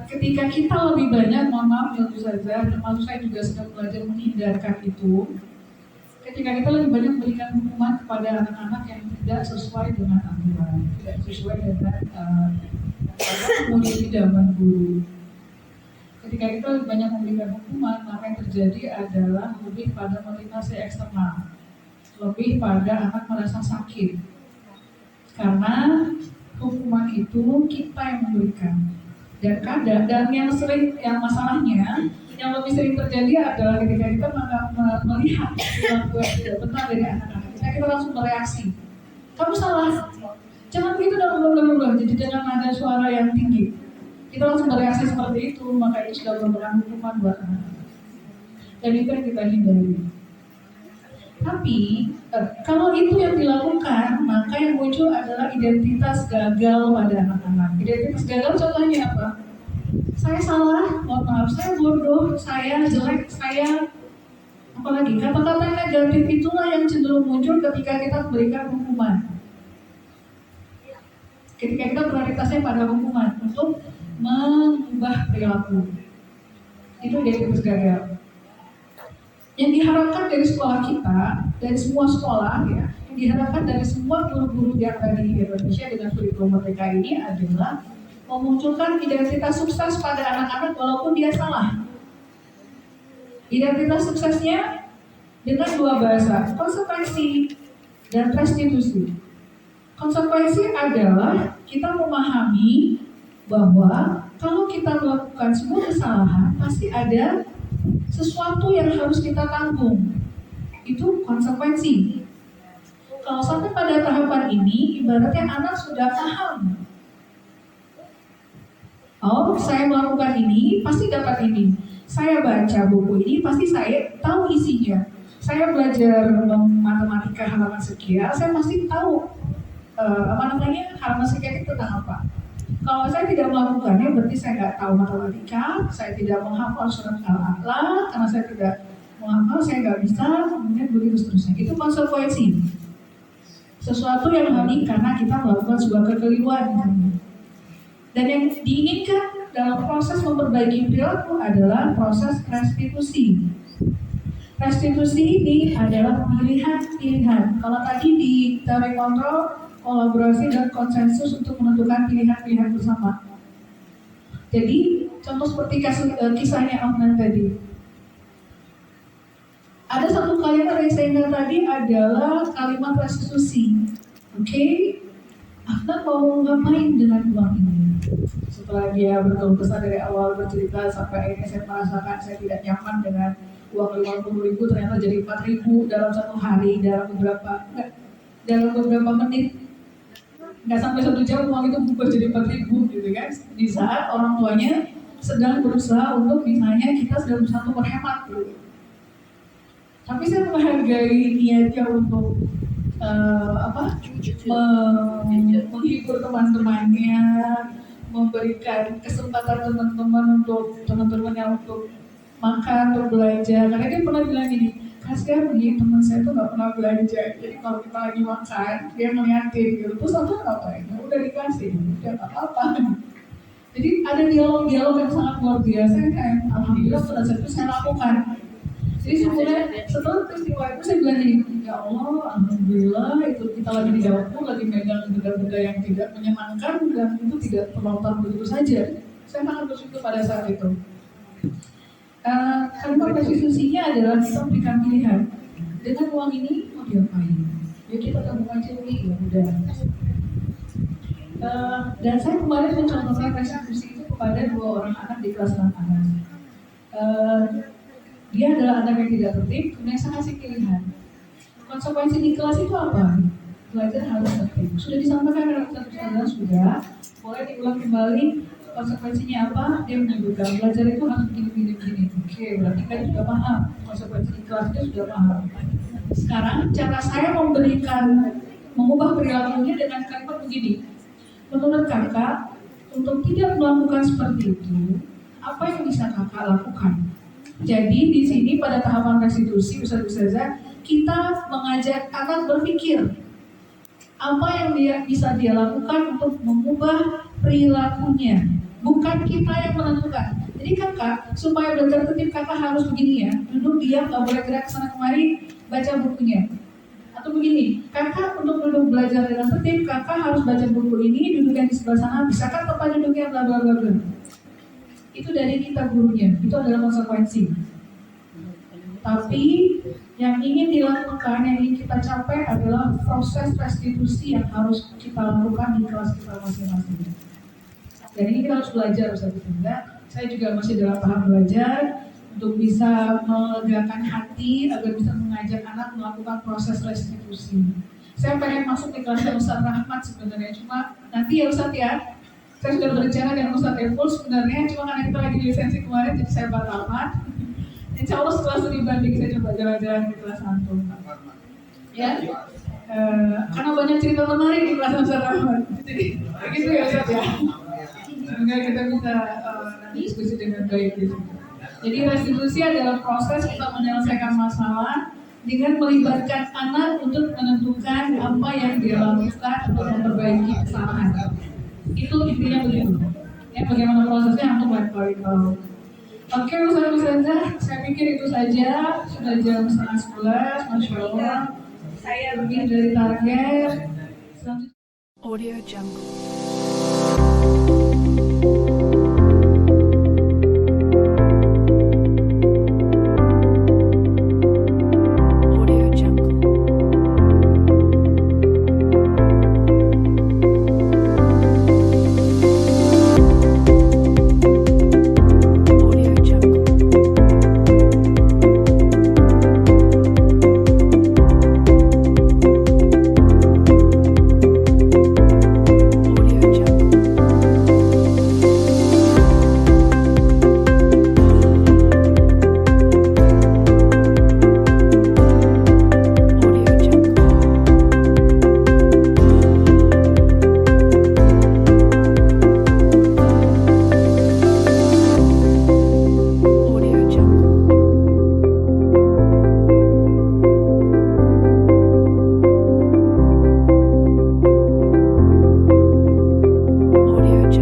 ketika kita lebih banyak, mohon maaf tentu saja, termasuk saya juga sedang belajar menghindarkan itu. Ketika kita lebih banyak memberikan hukuman kepada anak-anak yang tidak sesuai dengan aturan, tidak sesuai dengan kemudian zaman guru. Ketika kita lebih banyak memberikan hukuman, maka yang terjadi adalah lebih pada motivasi eksternal, lebih pada anak merasa sakit, karena hukuman itu kita yang memberikan. Dan kadang, dan yang masalahnya Yang lebih sering terjadi adalah ketika kita melihat perilaku yang tidak benar dari anak-anak kita langsung bereaksi. Kamu salah, jangan begitu dong, jadi dengan nada suara yang tinggi. Kita langsung bereaksi seperti itu, maka itu sudah merupakan hukuman buat anak-anak. Dan itu yang kita hindari. Tapi kalau itu yang dilakukan, maka yang muncul adalah identitas gagal pada anak-anak. Identitas gagal contohnya apa? Saya salah, mohon maaf, saya bodoh, saya jelek, saya apalagi kata-kata negatif itulah yang cenderung muncul ketika kita memberikan hukuman. Ketika kita prioritasnya pada hukuman untuk mengubah perilaku, itu identitas gagal. Yang diharapkan dari sekolah kita, dari semua sekolah ya, yang diharapkan dari semua guru-guru yang ada di Indonesia dengan kurikulum Merdeka ini adalah memunculkan identitas sukses pada anak-anak walaupun dia salah. Identitas suksesnya dengan dua bahasa, konsekuensi dan restitusi. Konsekuensi adalah kita memahami bahwa kalau kita melakukan sebuah kesalahan pasti ada sesuatu yang harus kita tanggung. Itu konsekuensi. Kalau sampai pada tahapan ini, ibaratnya anak sudah paham. Oh, saya melakukan ini, pasti dapat ini. Saya baca buku ini, pasti saya tahu isinya. Saya belajar matematika halaman sekian, saya pasti tahu halaman sekian itu tentang apa. Kalau saya tidak melakukannya, berarti saya nggak tahu matematika, saya tidak menghafal surat Al-A'la, karena saya tidak menghafal, saya nggak bisa, kemudian begitu seterusnya. Itu konsekuensi. Sesuatu yang murni karena kita melakukan sebuah kekeliruan. Dan yang diinginkan dalam proses memperbaiki perilaku adalah proses restitusi. Restitusi ini adalah pilihan-pilihan. Kalau tadi di teori kontrol, kolaborasi dan konsensus untuk menentukan pilihan-pilihan bersama. Jadi, contoh seperti kisahnya Afnan tadi. Ada satu kalimat yang saya ingat tadi adalah kalimat restitusi. Oke, Afnan mau ngapain dengan uang ini? Setelah dia berkeluh kesah dari awal bercerita sampai akhirnya saya merasakan saya tidak nyaman dengan uang 50.000 ternyata jadi 4.000 dalam satu hari, dalam beberapa menit, nggak sampai 1 jam uang itu berubah jadi 4.000 gitu kan. Di saat orang tuanya sedang berusaha untuk misalnya kita sedang berusaha untuk berhemat gitu. Tapi saya menghargai niatnya untuk menghibur teman-temannya, memberikan kesempatan teman-temannya untuk makan, untuk belajar. Karena dia pernah bilang gini, kasihan nih teman saya tuh nggak pernah belajar. Jadi kalau kita lagi makan, dia ngeliatin gitu. Terus aku ngapain? Udah dikasih, udah nggak apa-apa. Jadi ada dialog-dialog yang sangat luar biasa yang alhamdulillah pada saat itu saya lakukan. Jadi sebenarnya setelah peristiwa itu saya bilang gini, ya Allah, alhamdulillah itu kita lagi di dapur, lagi megang benda-benda yang tidak menyenangkan dan itu tidak terlontar begitu saja. Saya sangat bersyukur pada saat itu. Kalimat restitusinya adalah kita berikan pilihan. Dengan uang ini mau diapain? Ya kita tabung aja nih, ya udah. Dan saya kemarin mencontohkan restitusi itu kepada 2 orang anak di kelas 6 anak. Dia adalah anak yang tidak tertib, kemudian saya kasih pilihan. Konsekuensi di kelas itu apa? Belajar harus tertib. Sudah disampaikan oleh saudara sudah. Boleh diulang kembali konsekuensinya apa? Dia menyebutkan belajar itu harus begini. Oke, berarti kan sudah paham. Konsekuensi di kelas itu sudah paham. Sekarang cara saya mengubah perilakunya dengan kalimat begini. Menurut kakak, untuk tidak melakukan seperti itu, apa yang bisa kakak lakukan? Jadi di sini pada tahapan restitusi Ustazah, kita mengajak anak berpikir apa yang bisa dia lakukan untuk mengubah perilakunya. Bukan kita yang menentukan. Jadi kakak, supaya belajar tertib kakak harus begini ya, duduk diam, gak boleh gerak kesana kemari, baca bukunya. Atau begini, kakak untuk duduk belajar dengan tertib, kakak harus baca buku ini, duduk yang di sebelah sana, bisakah tempat duduknya, bla bla bla bla. Itu dari kita gurunya, itu adalah konsekuensi. Tapi yang ingin dilakukan, yang ingin kita capai adalah proses restitusi yang harus kita lakukan di kelas kita masing-masing. Dan ini kita harus belajar, Ustaz Bunda. Saya juga masih dalam tahap belajar. untuk bisa melegakan hati agar bisa mengajak anak melakukan proses restitusi. Saya pengen masuk di kelasnya Ustadz Rahmat sebenarnya, cuma nanti ya Ustadz ya. Saya sudah berbicara dengan Ustadz Epul sebenarnya, cuma karena kita lagi di lisensi kemarin jadi saya batalkan. Insya Allah setelah studi banding saya coba jalan-jalan di kelas 1. Ya, karena banyak cerita menarik di kelas Ustadz Rahmat. Jadi begitu ya Ustadz ya. Semoga kita bisa diskusi dengan baik di sini. Jadi restitusi adalah proses kita menyelesaikan masalah dengan melibatkan anak untuk menentukan apa yang dia lakukan untuk memperbaiki kesalahan. Itu intinya begitu. Ya, bagaimana prosesnya untuk baik-baik tahu. Oke, Ustazah, saya pikir itu saja. Sudah jam 10:30, Masya Allah. Saya lebih dari target. Audio Jungle.